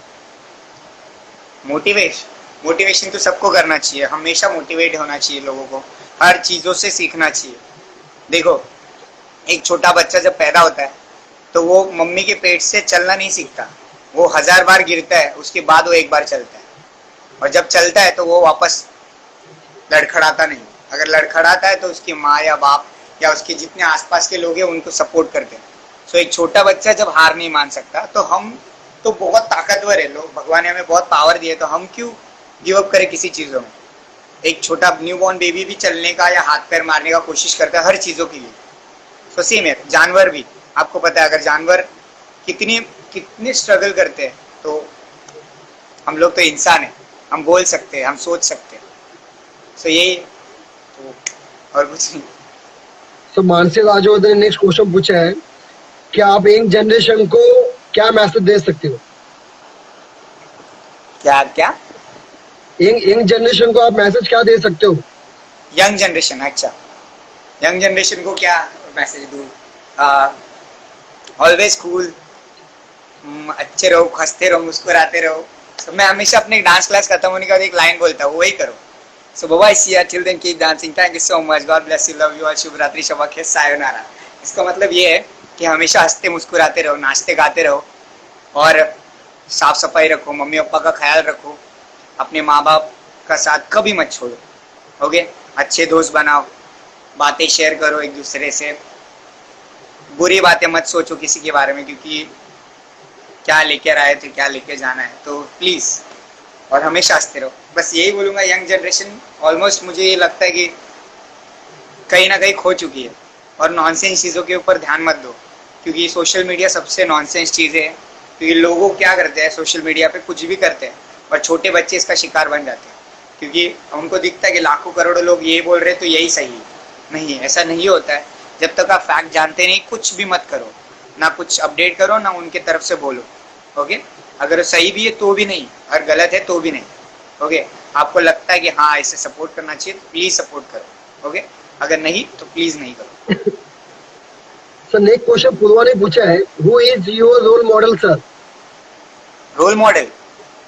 मोटिवेशन तो सबको करना चाहिए, हमेशा मोटिवेट होना चाहिए लोगों को, हर चीजों से सीखना चाहिए. देखो, एक छोटा बच्चा जब पैदा होता है तो वो मम्मी के पेट से चलना नहीं सीखता, वो 1000 बार गिरता है, उसके बाद वो एक बार चलता है. और जब चलता है तो वो वापस लड़खड़ाता नहीं. अगर लड़खड़ाता है तो उसकी माँ या बाप या उसके जितने आसपास के लोग हैं उनको सपोर्ट करते हैं. सो एक छोटा बच्चा जब हार नहीं मान सकता तो हम तो बहुत ताकतवर है, लोग भगवान ने हमें बहुत पावर दिए, तो हम क्यों गिव अप करें किसी चीज़ों में. एक छोटा न्यूबॉर्न बेबी भी चलने का या हाथ पैर मारने का कोशिश करता है हर चीज़ों के लिए. तो सेम है, जानवर भी, आपको पता है अगर जानवर कितने स्ट्रगल करते हैं, तो हम लोग तो इंसान है, हम बोल सकते हैं, हम सोच सकते हैं. सो यही तो, और कुछ नहीं. तो मानसी राजवर्धन ने नेक्स्ट क्वेश्चन पूछा है कि आप यंग जनरेशन को क्या मैसेज दे सकते हो. क्या क्या यंग जनरेशन को आप मैसेज क्या दे सकते हो. यंग जनरेशन, अच्छा, यंग जनरेशन को क्या मैसेज दूँ? ऑलवेज कूल, अच्छे रहो, हंसते रहो, मुस्कुराते रहो. तो मैं हमेशा अपने डांस क्लास खत्म होने के बाद एक लाइन बोलता हूँ, वही करो. सो bye see ya children keep dancing, thank you so much, God bless you, love you all, शुभ रात्रि, शबा खैर, सायोनारा. इसका मतलब ये है कि हमेशा हंसते मुस्कुराते रहो, नाचते गाते रहो, और साफ सफाई रखो, मम्मी पापा का ख्याल रखो, अपने माँ बाप का साथ कभी मत छोड़ो. ओके, अच्छे दोस्त बनाओ, बातें शेयर करो एक दूसरे से, बुरी बातें मत सोचो किसी के बारे में, क्योंकि क्या लेकर आए थे क्या लेकर जाना है. तो प्लीज़, और हमेशा हंसते रहो. बस यही बोलूँगा. यंग जनरेशन ऑलमोस्ट मुझे ये लगता है कि कहीं ना कहीं खो चुकी है, और नॉनसेंस चीज़ों के ऊपर ध्यान मत दो, क्योंकि सोशल मीडिया सबसे नॉनसेंस चीज़ है. क्योंकि लोगों क्या करते हैं, सोशल मीडिया पे कुछ भी करते हैं, और छोटे बच्चे इसका शिकार बन जाते हैं, क्योंकि उनको दिखता है कि लाखों करोड़ों लोग ये बोल रहे हैं तो यही सही है. नहीं, ऐसा नहीं होता है. जब तक आप फैक्ट जानते नहीं, कुछ भी मत करो, ना कुछ अपडेट करो, ना उनके तरफ से बोलो. ओके, अगर सही भी है तो भी नहीं, और गलत है तो भी नहीं. ओके, आपको लगता है कि हाँ इसे सपोर्ट करना चाहिए, प्लीज सपोर्ट करो. ओके, अगर नहीं तो प्लीज नहीं करो. सर नेक्स्ट क्वेश्चन पूर्वा ने पूछा है, who is your role model sir. Role model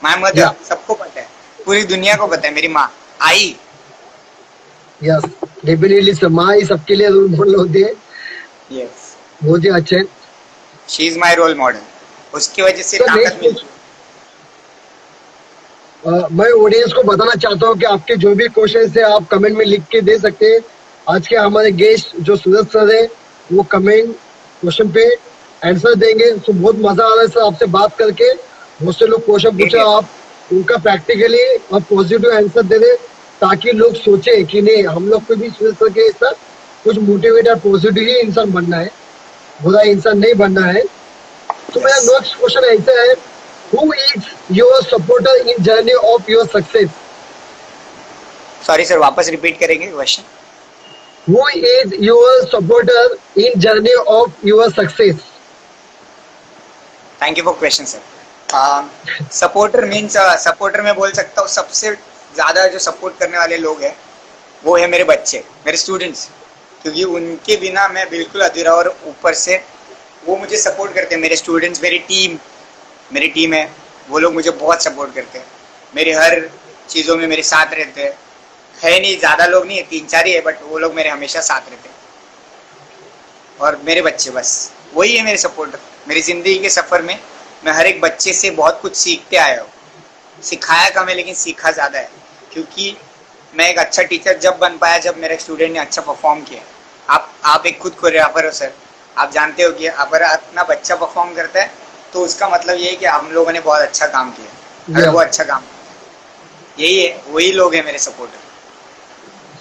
my mother. सबको पता है, पूरी दुनिया को पता है, मेरी माँ, आई. यस डेफिनेटली सर, माँ ही सबके लिए रोल मॉडल होती है. यस, बहुत ही अच्छे. She is my role model, उसकी वजह से ताकत मिलती है. मैं ऑडियंस को बताना चाहता हूँ कि आपके जो भी क्वेश्चन है आप कमेंट में लिख के दे सकते हैं. आज के हमारे गेस्ट जो सूरज सर है वो कमेंट क्वेश्चन पे आंसर देंगे. तो बहुत मजा आ रहा है सर आपसे बात करके. बहुत से लोग क्वेश्चन पूछा, आप उनका प्रैक्टिकली और पॉजिटिव आंसर दे दे, ताकि लोग सोचे कि नहीं हम लोग को भी सूरज सर के साथ कुछ मोटिवेट और पॉजिटिव ही इंसान बनना है, बुरा इंसान नहीं बनना है. तो मेरा नेक्स्ट क्वेश्चन ऐसा है, who is your supporter in journey of your success. Sorry sir, वापस रिपीट करेंगे question. Who is your supporter in journey of your success. Thank you for question sir. Supporter means, supporter में बोल सकता हूँ सबसे ज़्यादा जो सपोर्ट करने वाले लोग हैं वो है मेरे बच्चे, मेरे स्टूडेंट्स, क्योंकि उनके बिना मैं बिल्कुल अधूरा, और ऊपर से वो मुझे सपोर्ट करते हैं. मेरे स्टूडेंट्स, मेरी टीम है, वो लोग मुझे बहुत सपोर्ट करते हैं, मेरी हर चीज़ों में मेरे साथ रहते हैं. है नहीं, ज़्यादा लोग नहीं है, 3-4 ही है, बट वो लोग मेरे हमेशा साथ रहते हैं. और मेरे बच्चे, बस वही है मेरे सपोर्टर. मेरी ज़िंदगी के सफ़र में मैं हर एक बच्चे से बहुत कुछ सीखते आया हूँ. सिखाया कम है लेकिन सीखा ज़्यादा है, क्योंकि मैं एक अच्छा टीचर जब बन पाया जब मेरे स्टूडेंट ने अच्छा परफॉर्म किया. आप एक खुद कोरियोग्राफर हो सर, आप जानते हो कि अगर अपना बच्चा परफॉर्म करता है तो उसका मतलब ये है कि हम लोगों ने बहुत अच्छा काम किया. अगर वो अच्छा काम, यही है, वही लोग हैं मेरे सपोर्टर.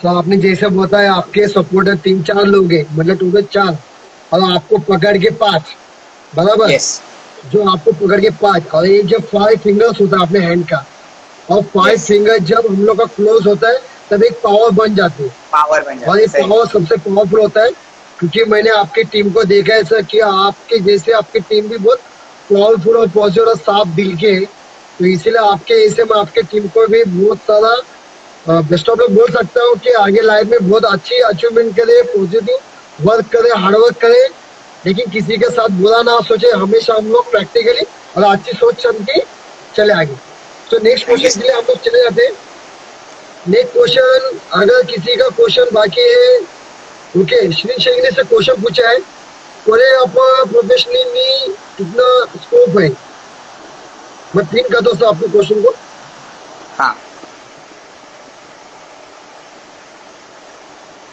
तो आपने जैसे बताया आपके सपोर्टर 3-4 लोग हैं, मतलब टोटल 4, और आपको पकड़ के 5, बराबर. यस जो आपको पकड़ के 5, और ये जो 5 फिंगर्स होता है अपने हैंड का, और 5 यस, फिंगर जब हम लोग का क्लोज होता है तब एक पावर बन जाती है। पावर बन और जाता ये है, सही। पावर सबसे पावरफुल होता है, क्योंकि मैंने आपकी टीम को देखा है सर कि आपके जैसे आपकी टीम भी बहुत पावरफुल और पॉजिटिव और साफ दिल के है, तो इसीलिए आपके ऐसे मैं आपके टीम को भी बहुत सारा बेस्ट ऑफ लक बोल सकता हूँ कि आगे लाइफ में बहुत अच्छी अचीवमेंट करे, पॉजिटिव वर्क करे, हार्ड वर्क करे, लेकिन किसी के साथ बुरा ना सोचे, हमेशा हम लोग प्रैक्टिकली और अच्छी सोच समझ के चले आगे। तो next thank you question sir. के लिए हम लोग चले जाते हैं। नेक्स्ट क्वेश्चन, अगर किसी का क्वेश्चन बाकी है, ओके, श्री शेख ने से क्वेश्चन पूछा है, कोरियोग्राफर प्रोफेशनली में कितना स्कोप है? मैं पिन करता हूँ आपके क्वेश्चन को। हाँ,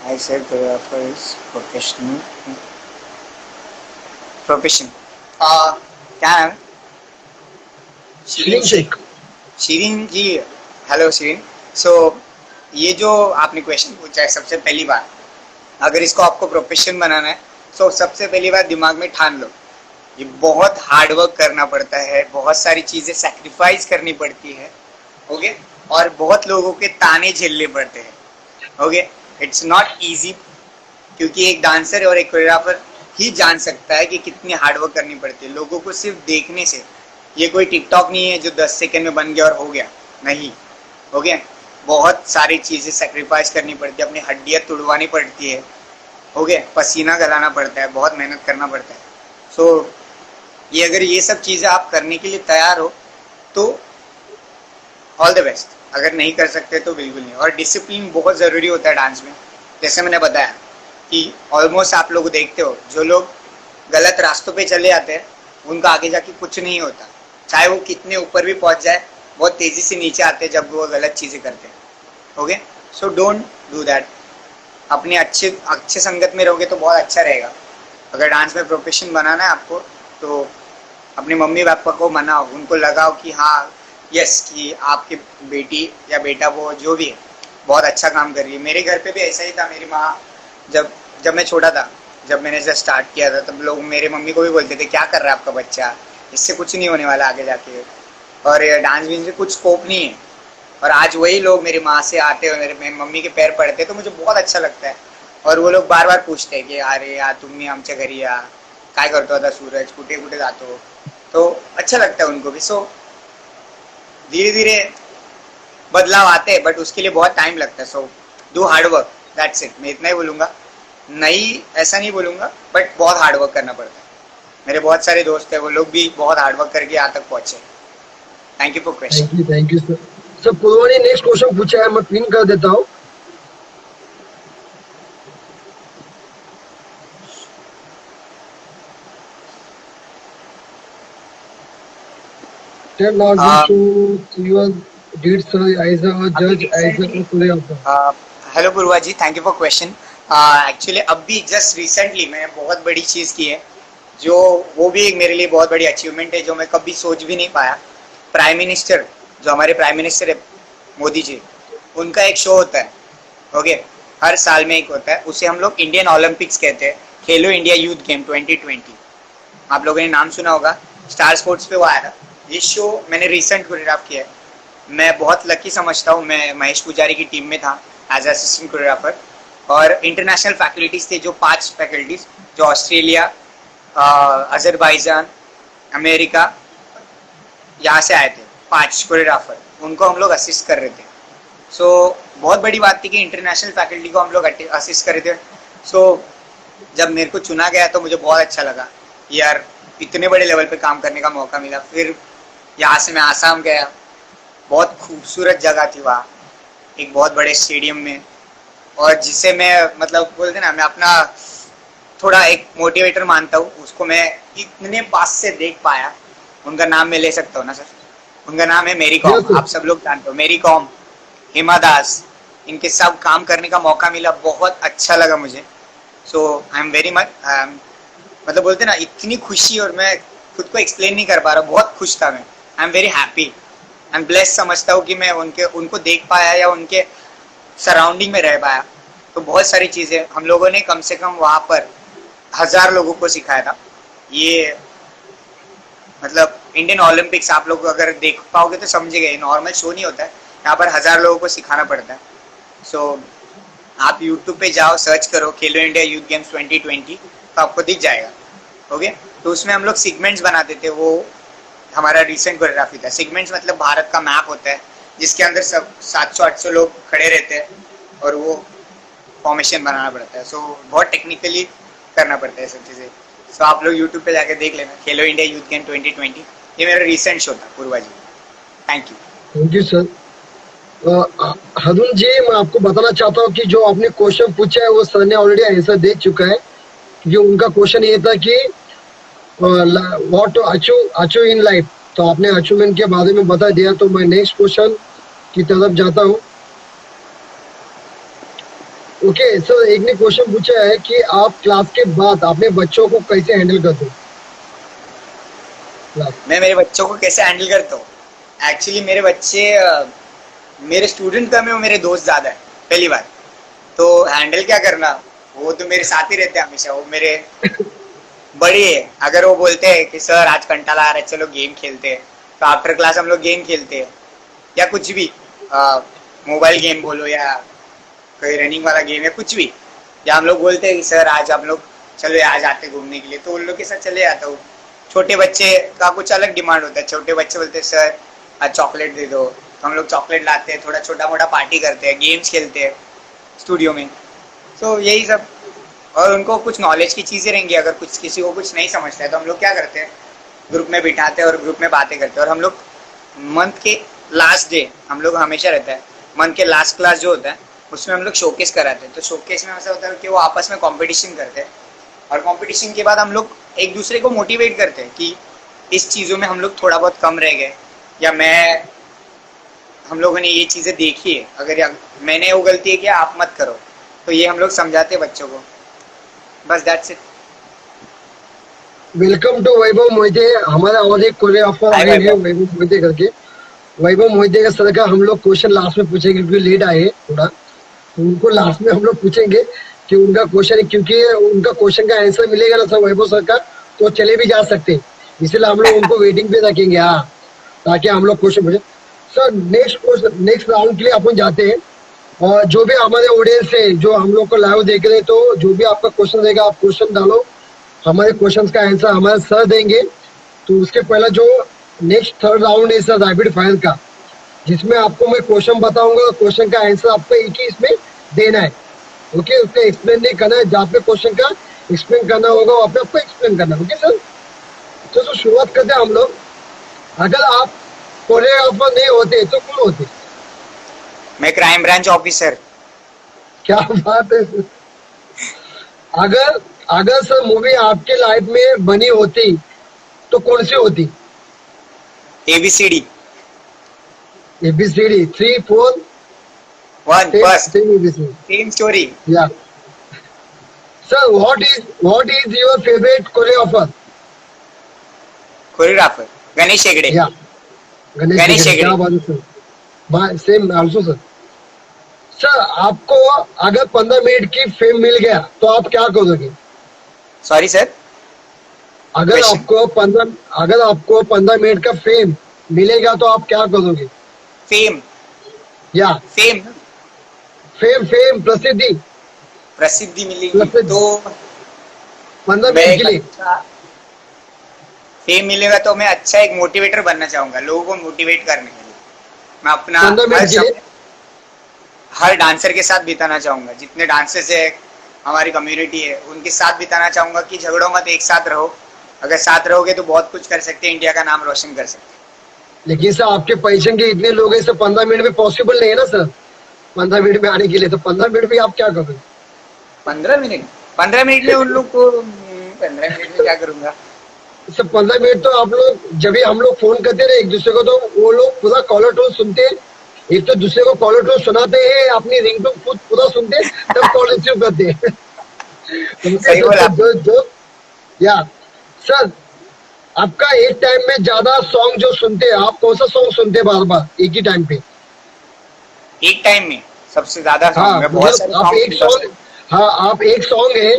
I said choreographer is professional profession. क्या नाम है? श्री शेख। शिरीन जी, हेलो शिरीन। सो ये जो आपने क्वेश्चन पूछा है, सबसे पहली बात, अगर इसको आपको प्रोफेशन बनाना है तो सबसे पहली बात दिमाग में ठान लो, ये बहुत हार्ड वर्क करना पड़ता है, बहुत सारी चीज़ें सैक्रिफाइस करनी पड़ती है, ओके, और बहुत लोगों के ताने झेलने पड़ते हैं, ओके। इट्स नॉट इजी, क्योंकि एक डांसर और एक कोरियोग्राफर ही जान सकता है कि कितनी हार्ड वर्क करनी पड़ती है। लोगों को सिर्फ देखने से, ये कोई टिकटॉक नहीं है जो 10 सेकंड में बन गया और हो गया, नहीं, ओके। बहुत सारी चीज़ें सेक्रीफाइस करनी पड़ती है, अपनी हड्डियाँ तुड़वानी पड़ती है, ओके, पसीना गलाना पड़ता है, बहुत मेहनत करना पड़ता है। सो ये अगर ये सब चीज़ें आप करने के लिए तैयार हो तो ऑल द बेस्ट, अगर नहीं कर सकते तो बिल्कुल नहीं। और डिसिप्लिन बहुत ज़रूरी होता है डांस में। जैसे मैंने बताया कि ऑलमोस्ट आप लोग देखते हो, जो लोग गलत रास्तों पे चले जाते हैं उनका आगे जाके कुछ नहीं होता, चाहे वो कितने ऊपर भी पहुंच जाए, बहुत तेज़ी से नीचे आते हैं जब वो गलत चीज़ें करते हैं, okay. So don't do that. अपने अच्छे संगत में रहोगे तो बहुत अच्छा रहेगा। अगर डांस में प्रोफेशन बनाना है आपको तो अपने मम्मी पापा को मनाओ, उनको लगाओ कि हाँ, यस, कि आपकी बेटी या बेटा वो जो भी है बहुत अच्छा काम कर रही है। मेरे घर पे भी ऐसा ही था। मेरी माँ, जब जब मैं छोटा था, जब मैंने जब स्टार्ट किया था, तब लोग मेरे मम्मी को भी बोलते थे क्या कर रहा है आपका बच्चा, इससे कुछ नहीं होने वाला आगे जाके, और डांस भी में कुछ स्कोप नहीं है। और आज वही लोग मेरी माँ से आते हैं, मेरी मम्मी के पैर पड़ते हैं, तो मुझे बहुत अच्छा लगता है। और वो लोग बार बार पूछते हैं कि अरे यार तुम्ही आमच्या घरी या, काय करतो आता सूरज, कुठे कुठे जातो, तो अच्छा लगता है उनको भी। सो धीरे धीरे बदलाव आते हैं, बट उसके लिए बहुत टाइम लगता है। So do hard work, that's it. मैं इतना ही बोलूँगा, नहीं ऐसा नहीं बोलूँगा, बट बहुत हार्ड वर्क करना पड़ता है। मेरे बहुत सारे दोस्त हैं, वो लोग भी बहुत हार्ड वर्क करके यहाँ तक पहुँचे। Thank you for question. Thank you sir. Sir Purva ने नेक्स्ट क्वेश्चन पूछा है, मैं पिन कर देता हूँ। Tell our wish to your deeds as a judge, as a choreographer. Hello Purva ji, thank you for question. Actually अभी जस्ट रिसेंटली मैंने बहुत बड़ी चीज़ की है, जो वो भी एक मेरे लिए बहुत बड़ी अचीवमेंट है, जो मैं कभी सोच भी नहीं पाया। प्राइम मिनिस्टर, जो हमारे प्राइम मिनिस्टर है मोदी जी, उनका एक शो होता है, ओके, हर साल में एक होता है, उसे हम लोग इंडियन ओलंपिक्स कहते हैं, खेलो इंडिया यूथ गेम 2020। आप लोगों ने नाम सुना होगा, स्टार स्पोर्ट्स पे वो आया था। ये शो मैंने रिसेंट कोरियोग्राफ किया है। मैं बहुत लकी समझता हूँ, मैं महेश पुजारी की टीम में था एज असिस्टेंट कोरियोग्राफर, और इंटरनेशनल फैकल्टीज थे, जो 5 फैकल्टीज, जो ऑस्ट्रेलिया, अजरबैजान, अमेरिका, यहाँ से आए थे 5 कोरियोग्राफर, उनको हम लोग असिस्ट कर रहे थे। सो बहुत बड़ी बात थी कि इंटरनेशनल फैकल्टी को हम लोग असिस्ट कर रहे थे। सो जब मेरे को चुना गया तो मुझे बहुत अच्छा लगा, यार इतने बड़े लेवल पे काम करने का मौका मिला। फिर यहाँ से मैं आसाम गया, बहुत खूबसूरत जगह थी वहाँ, एक बहुत बड़े स्टेडियम में, और जिसे मैं मतलब बोलते ना, मैं अपना थोड़ा एक मोटिवेटर मानता हूँ उसको, मैं इतने पास से देख पाया। उनका नाम मैं ले सकता हूँ ना सर? उनका नाम है मेरी कॉम, आप सब लोग जानते हो मेरी कॉम, हिमा दास, इनके सब काम करने का मौका मिला, बहुत अच्छा लगा मुझे। सो आई एम वेरी मच, मतलब बोलते ना, इतनी खुशी, और मैं खुद को एक्सप्लेन नहीं कर पा रहा, बहुत खुश था मैं। I am very happy and blessed समझता हूँ कि मैं उनको देख पाया या उनके सराउंडिंग में रह पाया। तो बहुत सारी चीज़ें हम लोगों ने कम से कम वहाँ पर 1000 लोगों को सिखाया था। ये मतलब इंडियन ओलंपिक्स आप लोग अगर देख पाओगे तो समझेंगे, नॉर्मल शो नहीं होता है यहाँ पर, 1000 लोगों को सिखाना पड़ता है। सो आप यूट्यूब पे जाओ, सर्च करो खेलो इंडिया यूथ गेम्स 2020, तो आपको दिख जाएगा। ओके, तो उसमें हम लोग सिगमेंट्स बनाते थे, वो हमारा रिसेंट कोरियोग्राफी था। सिगमेंट्स मतलब भारत का मैप होता है जिसके अंदर सब 700-800 लोग खड़े रहते हैं और वो फॉर्मेशन बनाना पड़ता है। सो बहुत टेक्निकली करना पड़ता है सब चीज़ें। सो आप लोग यूट्यूब पे जाके देख लेना, खेलो इंडिया यूथ गेम 2020, ये मेरा रिसेंट शो था Purva ji. Thank thank you sir. हदुन जी, मैं आपको बताना चाहता हूँ कि जो आपने क्वेश्चन पूछा है वो सर ने ऑलरेडी आंसर दे चुका है। क्योंकि उनका क्वेश्चन ये था कि what to achieve in life, तो आपने अचीवमेंट के बारे में बता दिया। तो मैं नेक्स्ट क्वेश्चन की तरफ जाता हूँ। ओके सर, एक ने क्वेश्चन पूछा है कि आप क्लास के बाद अपने बच्चों को कैसे हैंडल करते हो? मैं मेरे बच्चों को कैसे हैंडल करता हूँ? एक्चुअली मेरे बच्चे मेरे स्टूडेंट कम है, वो मेरे दोस्त ज़्यादा है पहली बार। तो हैंडल क्या करना, वो तो मेरे साथ ही रहते हैं हमेशा, वो मेरे बड़ी है। अगर वो बोलते हैं कि सर आज कंटाला आ रहा है, चलो गेम खेलते हैं, तो आफ्टर क्लास हम लोग गेम खेलते हैं, या कुछ भी मोबाइल गेम बोलो या कोई रनिंग वाला गेम है कुछ भी। या हम लोग बोलते हैं कि सर आज हम लोग चलो आज आते घूमने के लिए, तो उन लोग के साथ चले जाता हूँ। छोटे बच्चे का कुछ अलग डिमांड होता है, छोटे बच्चे बोलते हैं सर आज चॉकलेट दे दो, तो हम लोग चॉकलेट लाते हैं, थोड़ा छोटा मोटा पार्टी करते हैं, गेम्स खेलते हैं स्टूडियो में। तो यही सब। और उनको कुछ नॉलेज की चीज़ें रहेंगी, अगर कुछ किसी को कुछ नहीं समझता है तो हम लोग क्या करते हैं, ग्रुप में बिठाते हैं और ग्रुप में बातें करते हैं। और हम लोग मंथ के लास्ट डे, हम लोग हमेशा रहता है मंथ के लास्ट क्लास जो होता है उसमें हम लोग शोकेस कराते हैं। तो शोकेस में ऐसा होता है कि वो आपस में कंपटीशन करते हैं, और कंपटीशन के बाद हम लोग एक दूसरे को मोटिवेट करते हैं कि इस चीज़ों में हम लोग थोड़ा बहुत कम रह गए, या हम लोगों ने ये चीज़ें देखी है, अगर मैंने वो गलती है कि आप मत करो, तो ये हम लोग समझाते हैं बच्चों को। बस दैट्स इट। वेलकम टू वैभव मोहिते। हमारा और एक कोरियोग्राफर आए हैं वैभव मोहिते करके। वैभव मोहिते का सर का हम लोग क्वेश्चन लास्ट में पूछेंगे क्योंकि लेट आए हैं थोड़ा, तो उनको लास्ट में हम लोग पूछेंगे कि उनका क्वेश्चन, क्योंकि उनका क्वेश्चन का आंसर मिलेगा ना सर वैभव सर का, तो चले भी जा सकते हैं, इसलिए हम लोग उनको वेटिंग पे रखेंगे। हाँ, ताकि हम लोग क्वेश्चन पूछे। सर नेक्स्ट राउंड के लिए अपन जाते हैं। और जो भी हमारे ऑडियंस है जो हम लोग को लाइव देख रहे हैं, तो जो भी आपका क्वेश्चन रहेगा आप क्वेश्चन डालो, हमारे क्वेश्चन का आंसर हमारे सर देंगे। तो उसके पहले जो नेक्स्ट थर्ड राउंड है सर रैपिड फायर का, जिसमें आपको मैं क्वेश्चन बताऊंगा, क्वेश्चन का आंसर आपको एक ही इसमें देना है। ओके, उसका एक्सप्लेन नहीं करना है, जहाँ पे क्वेश्चन का एक्सप्लेन करना होगा वहाँ पे आपको एक्सप्लेन करना है। ओके सर, तो शुरुआत करते हैं हम लोग। अगर आप कोरियोग्राफर नहीं होते तो कौन होते? मैं क्राइम ब्रांच ऑफिसर। क्या बात है। अगर सर मूवी आपके लाइफ में बनी होती तो कौन सी होती? ABCD। ABCD 3 4 1 बस ABCD सेम स्टोरी। या sir, what is your favourite choreographer Ganesh Hegde. या गणेश हेगड़े। हेगड़े। क्या बात है sir, same also sir. Sir, आपको अगर 15 मिनट की फेम मिल गया तो आप क्या करोगे? सॉरी सर, अगर आपको 15 मिनट का फेम मिलेगा तो आप क्या करोगे? फेम या फेम फेम प्रसिद्धि मिलेगी तो 15 मिनट के लिए फेम मिलेगा तो मैं अच्छा एक मोटिवेटर बनना चाहूंगा, लोगों को मोटिवेट करने के लिए। मैं अपना 15 मिनट के लिए हर डांसर के साथ बिताना चाहूंगा, जितने डांसर्स है हमारी कम्युनिटी है उनके साथ बिताना चाहूंगा कि झगड़ो मत, एक साथ रहो। अगर साथ रहोगे तो बहुत कुछ कर सकते हैं, इंडिया का नाम रोशन कर सकते हैं। लेकिन सर आपके पैशन के इतने लोग हैं सर, 15 मिनट में पॉसिबल नहीं है ना सर 15 मिनट में आने के लिए। तो 15 मिनट में आप क्या करोगे? 15 मिनट में उन लोग को 15 मिनट में क्या करूंगा सर? 15 मिनट तो आप लोग, जब भी हम लोग फोन करते रहे एक दूसरे को, तो वो लोग पूरा कॉलर टोन सुनते हैं, एक तो दूसरे को कॉलर टोन सुनाते हैं, अपनी रिंग टोन खुद पूरा सुनते हैं, तब कॉल रिसीव करते हैं। सही बोला। जो या सर, आपका एक टाइम में ज्यादा सॉन्ग जो सुनते हैं, आप कौन सा सॉन्ग सुनते हैं बार बार एक ही टाइम पे? एक टाइम में सबसे ज्यादा हाँ, आप एक सॉन्ग है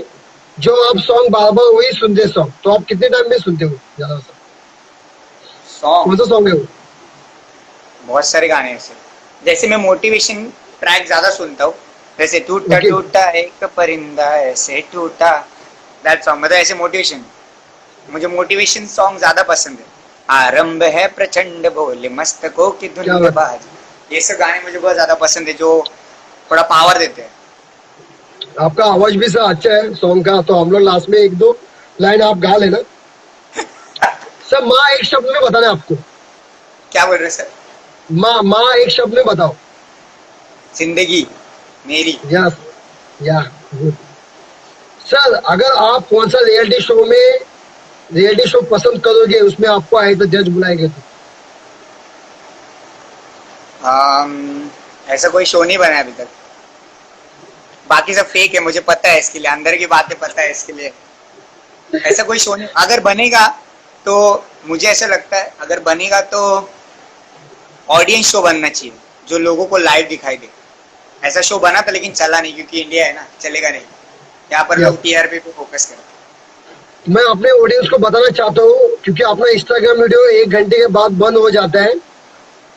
जो आप सॉन्ग बार बार वही सुनते सॉन्ग, तो आप कितने टाइम में सुनते हो ज्यादा सॉन्ग? सॉन्ग कौन सा सॉन्ग है वो? बहुत सारे गाने हैं ऐसे, जैसे मैं मोटिवेशन ट्रैक ज्यादा सुनता हूँ, जैसे टूटा ओके। टूटा एक परिंदा ऐसे टूटा, दैट सॉन्ग, मतलब ऐसे मोटिवेशन, मुझे मोटिवेशन सॉन्ग ज्यादा पसंद है। आरंभ है प्रचंड भोले मस्तकों की क्या धुन बात है। बाज, ये सब गाने मुझे बहुत ज्यादा पसंद है जो थोड़ा पावर देते हैं। आपका आवाज भी सर अच्छा है सॉन्ग का, तो हम लोग लास्ट में एक दो लाइन आप गा लेना सर। माँ एक शब्द में बताना है आपको। क्या बोल रहे हैं सर? माँ, माँ एक शब्द में बताओ। जिंदगी मेरी। यस, या गुड। सर अगर आप कौन सा रियलिटी शो पसंद करोगे, उसमें आपको आए तो जज बुलाएंगे तो? ऐसा कोई शो नहीं बना है अभी तक, बाकी सब फेक है, मुझे पता है इसके लिए, अंदर की बातें पता है इसके लिए। ऐसा कोई शो नहीं, अगर बनेगा तो मुझे ऐसा लगता है, अगर बनेगा तो ऑडियंस शो बनना चाहिए जो लोगों को लाइव दिखाई दे। ऐसा शो बना था लेकिन चला नहीं, क्योंकि इंडिया है ना, चलेगा नहीं, यहाँ पर या लोग टीआरपी पे फोकस करते मैं अपने ऑडियंस को बताना चाहता हूँ, क्योंकि अपना इंस्टाग्राम वीडियो 1 घंटे के बाद बंद हो जाता है,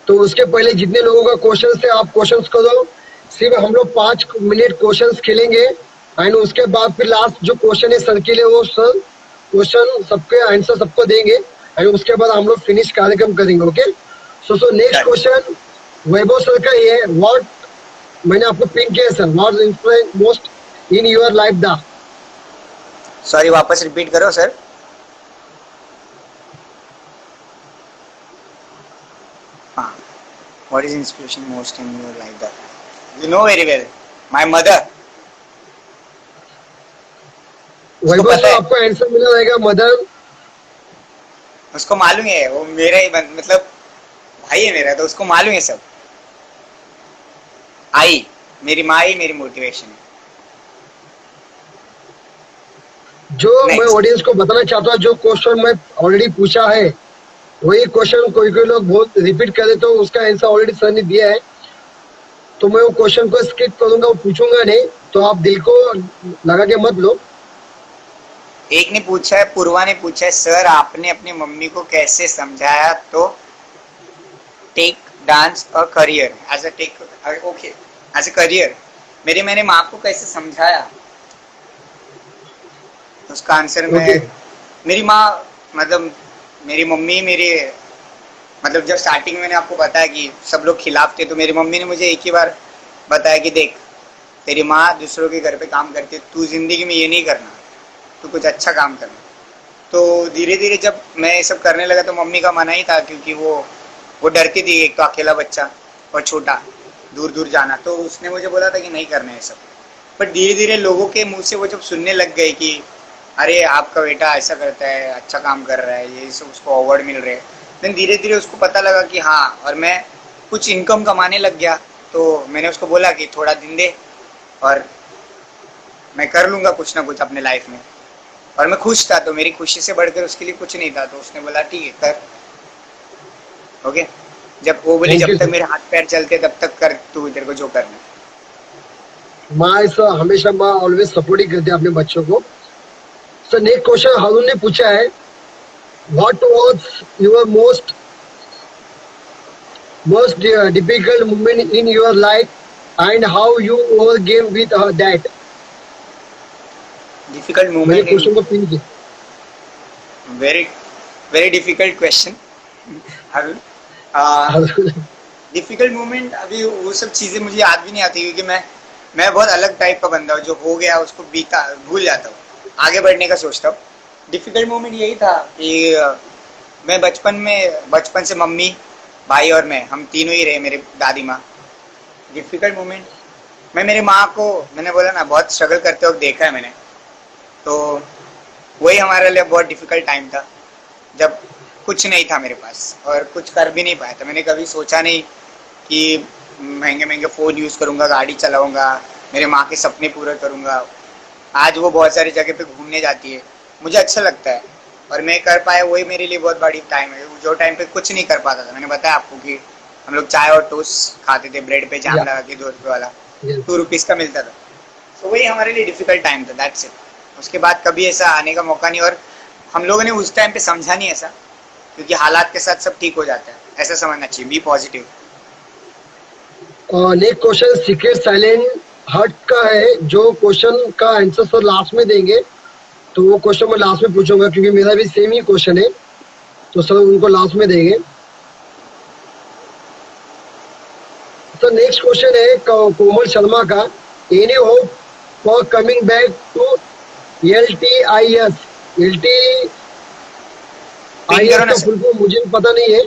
तो उसके पहले जितने लोगों का क्वेश्चन थे आप क्वेश्चंस करो। सिर्फ हम लोग 5 मिनट क्वेश्चंस खेलेंगे, एंड उसके बाद फिर लास्ट जो क्वेश्चन है सर के लिए, वो सर क्वेश्चन सबके आंसर सबको देंगे, एंड उसके बाद हम लोग फिनिश कार्यक्रम करेंगे। ओके, सो नेक्स्ट हैं। क्वेश्चन वैभव सर का ये है, व्हाट, मैंने आपको पिन किया है sir, what influence most in your life the? Sorry, वापस रिपीट करो सर। हाँ, what is inspiration most in your life that you know very well? My mother. उसको वैभव पता सर है, आपको आंसर मिला रहेगा मदर। उसको मालूम है, वो मेरा ही मतलब भाई है मेरा, तो उसको मालूम है सब। आई, मेरी माँ ही मेरी मोटिवेशन है। जो मैं नेक्स्ट। ऑडियंस को बताना चाहता हूँ, जो क्वेश्चन मैं ऑलरेडी पूछा है वही क्वेश्चन कोई कोई लोग बहुत रिपीट करे, तो उसका आंसर ऑलरेडी सर ने दिया है, तो मैं वो क्वेश्चन को स्किप करूंगा, वो पूछूंगा नहीं, तो आप दिल को लगा के मत लो। एक ने पूछा है, पूर्वा ने पूछा है, सर आपने अपनी मम्मी को कैसे समझाया तो take dance a career as a take, okay, as a career, मैंने माँ को कैसे समझाया, उसका आंसर ओके। मैं, मेरी माँ, मतलब मेरी मम्मी मेरे, मतलब जब स्टार्टिंग में मैंने आपको बताया कि सब लोग खिलाफ थे, तो मेरी मम्मी ने मुझे एक ही बार बताया कि देख, तेरी माँ दूसरों के घर पे काम करती है, तू जिंदगी में ये नहीं करना, तू कुछ अच्छा काम करना। तो धीरे धीरे जब मैं ये सब करने लगा तो मम्मी का मना ही था, क्योंकि वो डरती थी, एक तो अकेला बच्चा और छोटा, दूर दूर जाना, तो उसने मुझे बोला था कि नहीं करना है सब। बट धीरे धीरे लोगों के मुंह से वो जब सुनने लग गए कि अरे आपका बेटा ऐसा करता है, अच्छा काम कर रहा है, ये सब उसको अवार्ड मिल रहे हैं, देन धीरे धीरे उसको पता लगा कि हाँ, और मैं कुछ इनकम कमाने लग गया, तो मैंने उसको बोला कि थोड़ा दिन दे और मैं कर लूँगा कुछ ना कुछ अपने लाइफ में। और मैं खुश था, तो मेरी खुशी से बढ़कर उसके लिए कुछ नहीं था, तो उसने बोला ठीक है कर। ओके, जब वो बोली थैंक जब यू तक सर। मेरे हाथ पैर चलते तब तक कर, तू तेरे को जो करना है। माँ सर, हमेशा माँ ऑलवेज सपोर्ट ही करती है अपने बच्चों को। सर नेक्स्ट क्वेश्चन हारून ने पूछा है, what was your most difficult moment in your life and how you overcame with that? Difficult मैंने मोमेंट इन, क्वेश्चन को पिन किया। Very very difficult question Arun. Difficult moment, अभी वो सब चीज़ें मुझे याद भी नहीं आती, क्योंकि मैं बहुत अलग टाइप का बंदा हूँ, जो हो गया उसको बीता भूल जाता हूँ, आगे बढ़ने का सोचता हूँ। डिफिकल्ट मोमेंट यही था कि मैं बचपन से मम्मी, भाई और मैं, हम तीनों ही रहे, मेरे दादी माँ। डिफिकल्ट मोमेंट, मैं मेरे माँ को, मैंने बोला ना, बहुत स्ट्रगल करते वक्त देखा है मैंने, तो वही हमारे लिए बहुत डिफिकल्ट टाइम था, जब कुछ नहीं था मेरे पास और कुछ कर भी नहीं पाया था। मैंने कभी सोचा नहीं कि महंगे महंगे फ़ोन यूज़ करूँगा, गाड़ी चलाऊँगा, मेरे माँ के सपने पूरे करूँगा। आज वो बहुत सारी जगह पे घूमने जाती है, मुझे अच्छा लगता है, और मैं कर पाया, वही मेरे लिए बहुत बड़ी टाइम है। जो टाइम पे कुछ नहीं कर पाता था, मैंने बताया आपको कि हम लोग चाय और टोस्ट खाते थे ब्रेड पे जाम या लगा के, 2 रुपये वाला, 2 रुपीज़ का मिलता था। तो वही हमारे लिए डिफिकल्ट टाइम था, दैट्स इट। उसके बाद कभी ऐसा आने का मौका नहीं, और हम लोगों ने उस टाइम पे समझा नहीं ऐसा, क्योंकि हालात के साथ सब ठीक हो जाता है, ऐसा समझना चाहिए। Be positive. Next question secret silent heart का है, जो क्वेश्चन का आंसर सर लास्ट में देंगे, तो वो क्वेश्चन मैं लास्ट में पूछूंगा क्योंकि मेरा भी सेम ही क्वेश्चन है, तो सर उनको लास्ट में देंगे। सर नेक्स्ट क्वेश्चन है कोमल शर्मा का, any hope for coming back to LTIS? LTIS का फुल फॉर्म मुझे पता नहीं है।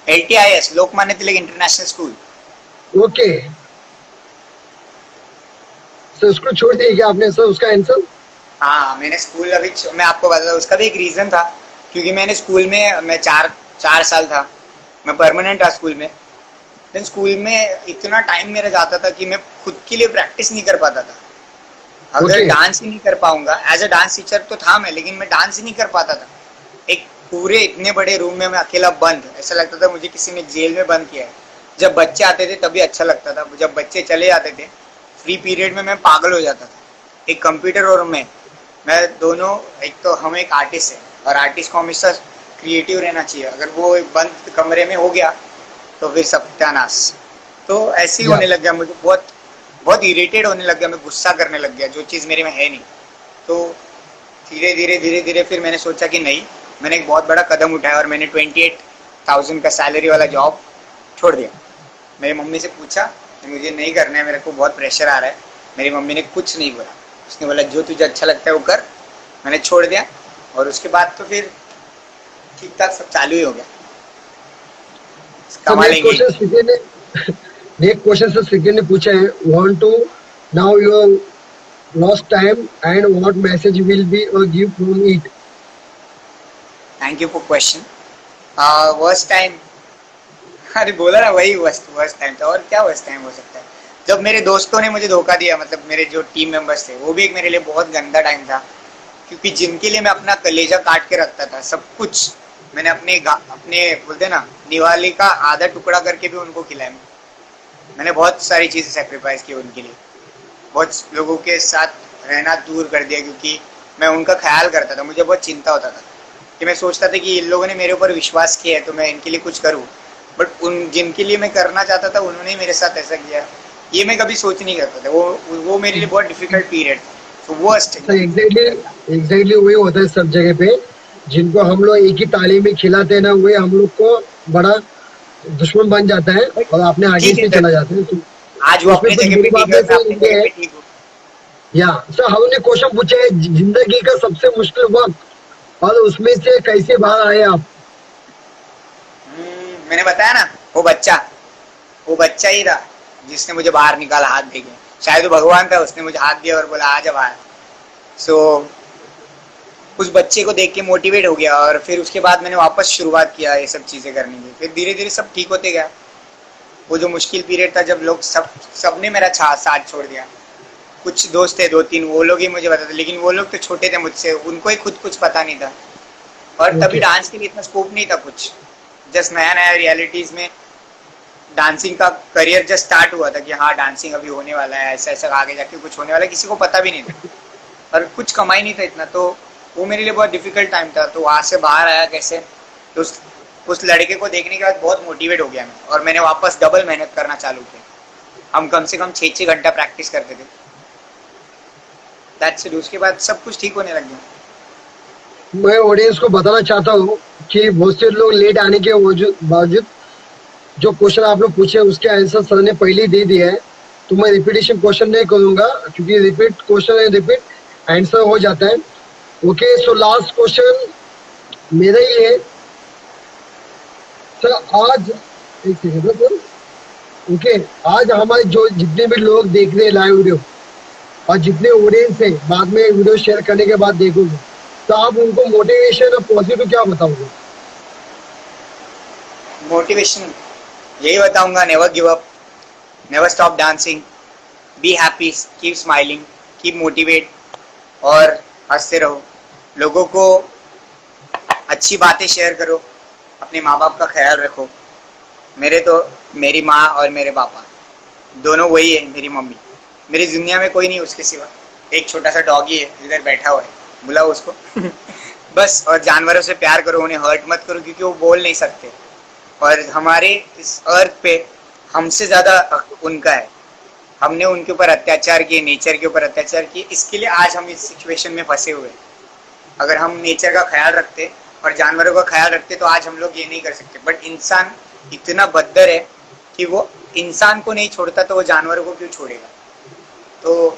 LTIS Lokmanya Tilak international school. Okay sir, उसको छोड़ दिया क्या आपने सर उसका आंसर? हाँ, मैंने स्कूल अभी मैं आपको बता, उसका भी एक रीजन था, क्योंकि मैंने स्कूल में मैं चार साल था, मैं परमानेंट था स्कूल में। देन स्कूल में इतना टाइम मेरा जाता था कि मैं खुद के लिए प्रैक्टिस नहीं कर पाता था। अगर डांस ही नहीं कर पाऊंगा, एज अ डांस टीचर तो था मैं, लेकिन मैं डांस ही नहीं कर पाता था। एक पूरे इतने बड़े रूम में मैं अकेला बंद, ऐसा लगता था मुझे किसी ने जेल में बंद किया है। जब बच्चे आते थे तभी अच्छा लगता था, जब बच्चे चले जाते थे फ्री पीरियड में मैं पागल हो जाता था। एक कंप्यूटर और मैं दोनों, एक तो हम एक आर्टिस्ट है और आर्टिस्ट को हमेशा क्रिएटिव रहना चाहिए। अगर वो एक बंद कमरे में हो गया तो फिर सत्यानाश। तो ऐसे ही होने लग गया, मुझे बहुत बहुत इरिटेट होने लग गया, मैं गुस्सा करने लग गया, जो चीज़ मेरे में है नहीं। तो धीरे धीरे फिर मैंने सोचा कि नहीं, मैंने एक बहुत बड़ा कदम उठाया और मैंने 28,000 का सैलरी वाला जॉब छोड़ दिया। मेरी मम्मी से पूछा कि मुझे नहीं करना है, मेरे को बहुत प्रेशर आ रहा है। मेरी मम्मी ने कुछ नहीं बोला, उसने बोला जो तुझे अच्छा लगता है वो कर। मैंने छोड़ दिया और उसके बाद तो फिर ठीक ठाक सब चालू ही हो गया। कमा लेंगे। नेक्स्ट क्वेश्चन से सिकंदर ने पूछा है, want to now your lost time and what message will be give from it? Thank you for question. Worst time, अरे बोला ना वही वर्स्ट टाइम था, और क्या वर्स्ट टाइम हो सकता है? जब मेरे दोस्तों ने मुझे धोखा दिया, मतलब मेरे जो टीम मेंबर्स थे, वो भी एक मेरे लिए बहुत गंदा टाइम था, क्योंकि जिनके लिए मैं अपना कलेजा काट के रखता था, सब कुछ मैंने अपने बोलते ना दिवाली का आधा टुकड़ा करके भी उनको खिलाया। मैंने बहुत सारी चीज़ें सेक्रीफाइस की उनके लिए, बहुत लोगों के साथ रहना दूर कर दिया, क्योंकि मैं उनका ख्याल करता था। मुझे बहुत चिंता होता था कि मैं सोचता था कि इन लोगों ने मेरे ऊपर विश्वास किया है तो मैं इनके लिए कुछ करूँ, बट उन जिनके लिए मैं करना चाहता था उन्होंने मेरे साथ ऐसा किया, ये मैं कभी सोच नहीं करता था। वो मेरे लिए बहुत डिफिकल्ट पीरियड था। वर्स्ट एग्जैक्टली वही होता है सब जगह पे, जिनको हम लोग एक ही ताली में खिलाते हैं ना, वही हम लोग को बड़ा दुश्मन बन जाता है और अपने आगे से चला जाता है। तो आज वो अपने जगह पे ठीक है, मैं अपने जगह पे ठीक हूँ। या सर हमने क्वेश्चन पूछा है, जिंदगी का सबसे मुश्किल वक्त और उसमें से कैसे बाहर आए आप? मैंने बताया ना, वो बच्चा ही था जिसने मुझे बाहर निकाला हाथ देके। शायद वो भगवान था, उसने मुझे हाथ दिया और बोला आ जा बाहर। सो उस बच्चे को देख के मोटिवेट हो गया और फिर उसके बाद मैंने वापस शुरुआत किया ये सब चीज़ें करने की। फिर धीरे धीरे सब ठीक होते गया। वो जो मुश्किल पीरियड था जब लोग सबने मेरा साथ छोड़ दिया, कुछ दोस्त थे 2-3, वो लोग ही मुझे बताते, लेकिन वो लोग तो छोटे थे मुझसे, उनको ही खुद कुछ पता नहीं था। और तभी डांस के लिए इतना स्कोप नहीं था कुछ, जस्ट नया नया रियलिटीज़ में डांसिंग का करियर जस्ट स्टार्ट हुआ था कि हाँ डांसिंग अभी होने वाला है, ऐसा ऐसा आगे जाके कुछ होने वाला है, किसी को पता भी नहीं था और कुछ कमाई नहीं था इतना। तो वो मेरे लिए बहुत डिफिकल्ट टाइम था। तो वहाँ से बाहर आया कैसे, तो उस लड़के को देखने के बाद बहुत मोटिवेट हो गया मैं, और मैंने वापस डबल मेहनत करना चालू किया। हम कम से कम 6-6 घंटा प्रैक्टिस करते थे। That's it. उसके बाद सब कुछ ठीक होने लग गया। मैं ऑडियंस को बताना चाहता हूँ कि बहुत से लोग लेट आने के बावजूद जो क्वेश्चन आप लोग पूछे उसके आंसर सर ने पहले ही दे दिया है, तो मैं रिपीटेशन क्वेश्चन नहीं करूंगा क्योंकि रिपीट क्वेश्चन है रिपीट आंसर हो जाता है। ओके, सो लास्ट क्वेश्चन मेरा ही है सर। आज एक सेकंड सर। ओके, आज हमारे जो जितने भी लोग देख रहे हैं लाइव वीडियो और जितने ऑडियंस है बाद में वीडियो शेयर करने के बाद देखोगे, तो आप उनको मोटिवेशन और पॉजिटिव क्या बताओगे? मोटिवेशन यही बताऊंगा, never give up, never stop dancing, be happy, keep smiling, keep motivate और हंसते रहो। लोगों को अच्छी बातें शेयर करो, अपने माँ बाप का ख्याल रखो। मेरे तो मेरी माँ और मेरे पापा दोनों वही है, मेरी मम्मी। मेरी दुनिया में कोई नहीं उसके सिवा। एक छोटा सा डॉगी है इधर बैठा हुआ है, बुलाओ उसको बस, और जानवरों से प्यार करो, उन्हें हर्ट मत करो, क्योंकि वो बोल नहीं सकते और हमारे इस अर्थ पे हमसे ज़्यादा हक उनका है। हमने उनके ऊपर अत्याचार किए, नेचर के ऊपर अत्याचार किए, इसके लिए आज हम इस सिचुएशन में फंसे हुए। अगर हम नेचर का ख्याल रखते और जानवरों का ख्याल रखते तो आज हम लोग ये नहीं कर सकते। बट इंसान इतना बदतर है कि वो इंसान को नहीं छोड़ता तो वो जानवरों को क्यों छोड़ेगा। तो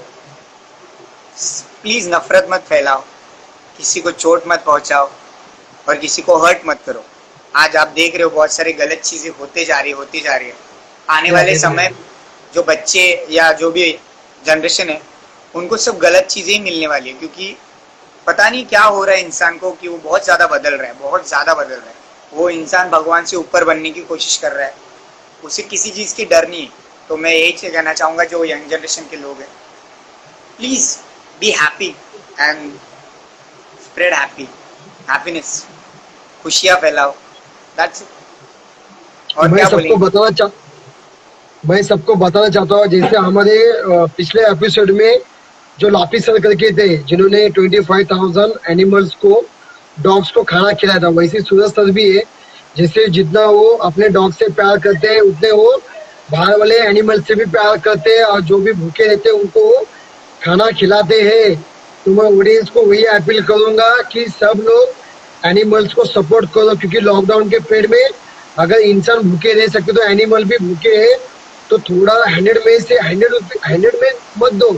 प्लीज़ नफरत मत फैलाओ, किसी को चोट मत पहुंचाओ और किसी को हर्ट मत करो। आज आप देख रहे हो बहुत सारी गलत चीज़ें होती जा रही है। आने वाले समय जो बच्चे या जो भी जनरेशन है उनको सब गलत चीज़ें ही मिलने वाली है, क्योंकि पता नहीं क्या हो रहा है इंसान को कि वो बहुत ज़्यादा बदल रहा है, बहुत ज़्यादा बदल रहा है। वो इंसान भगवान से ऊपर बनने की कोशिश कर रहा है, उसे किसी चीज़ की डर नहीं है। तो मैं यही चीज़ कहना चाहूँगा जो यंग जनरेशन के लोग हैं, please be happy and spread happiness, खुशियाँ फैलाओ, दैट्स इट। और क्या बोलेंगे? मैं सबको बताना चाहता हूँ, जैसे हमारे पिछले एपिसोड में जो लापी सर करके थे जिन्होंने 25,000 एनिमल्स को, डॉग्स को खाना खिलाया था, वैसे सूरज सर भी है। जैसे जितना वो अपने डॉग से प्यार करते हैं उतने वो बाहर वाले एनिमल से भी प्यार करते हैं और जो भी भूखे रहते हैं उनको वो खाना खिलाते हैं। तो मैं ऑडियंस को वही अपील करूंगा कि सब लोग एनिमल्स को सपोर्ट करो, क्योंकि लॉकडाउन के पीरियड में अगर इंसान भूखे रह सकते तो एनिमल भी भूखे है। तो थोड़ा 100 में मत दो,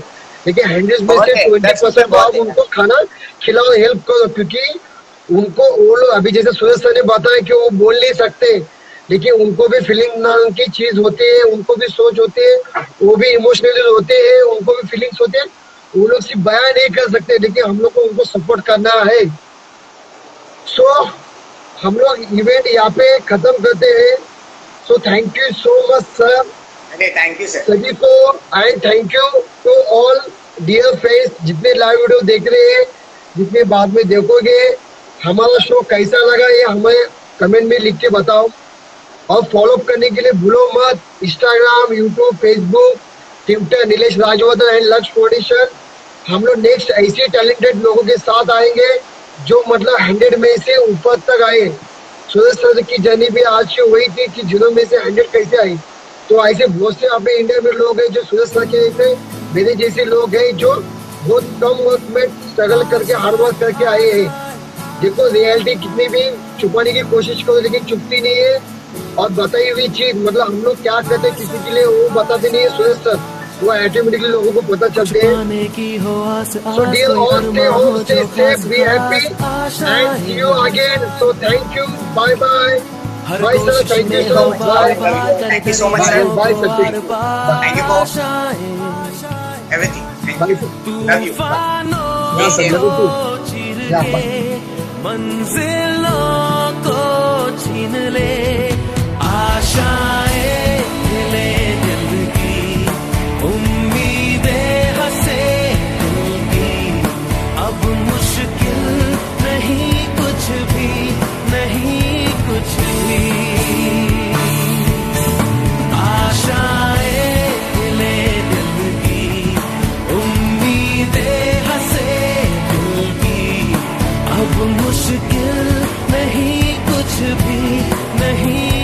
लेकिन 100 में से 20% तो आप उनको खाना खिलाओ, हेल्प करो, क्योंकि उनको वो लोग अभी जैसे सूरज सर ने बताया कि वो बोल नहीं सकते, लेकिन उनको भी फीलिंग नाम की चीज होती है, उनको भी सोच होती है, वो भी इमोशनली होते हैं, उनको भी फीलिंग्स होते हैं। वो लोग सिर्फ बयान नहीं कर सकते, लेकिन हम लोग को उनको सपोर्ट करना है। सो हम लोग इवेंट यहाँ पे खत्म करते हैं। So thank you so much sir. Thank you sir सभी को, and thank you to all dear friends जितने लाइव वीडियो देख रहे हैं, जितने बाद में देखोगे। हमारा शो कैसा लगा ये हमें कमेंट में लिख के बताओ, और फॉलो करने के लिए भूलो मत Instagram, YouTube, Facebook, Twitter Nilesh Rajvardhan and लक्ष्य फाउंडेशन। हम लोग नेक्स्ट ऐसे टैलेंटेड लोगों के साथ आएंगे जो मतलब 100 में से ऊपर तक आए। सूरज सर की जर्नी भी आज की वही थी कि 0 में से 100 कैसे आए। तो ऐसे बहुत से अपने इंडिया में लोग हैं जो सूरज सर के जैसे मेरे जैसे लोग हैं जो बहुत कम वक्त में स्ट्रगल करके हार्ड वर्क करके आए हैं। देखो रियलिटी कितनी भी छुपाने की कोशिश करो लेकिन छुपती नहीं है, और बताई हुई चीज मतलब हम लोग क्या करते हैं किसी के लिए वो बताते नहीं है सूरज सर, वो ऑटोमेटिकली लोगों को पता चलते हैं। So dear all, stay home, stay safe, be happy and see you again. So thank you, bye bye. Bye sir, thank you so much, bye. Thank you so much sir, bye sir, thank you for everything, thank you, love you, yeah sir, love you, yeah bye. मंजिलों को छीन ले, आशाएं ले दिल की, उम्मीदें हंसे दिल की। अब मुश्किल नहीं कुछ भी, नहीं कुछ भी। आशाएं ले दिल की, उम्मीदें हंसे दिल की। अब मुश्किल नहीं कुछ भी, नहीं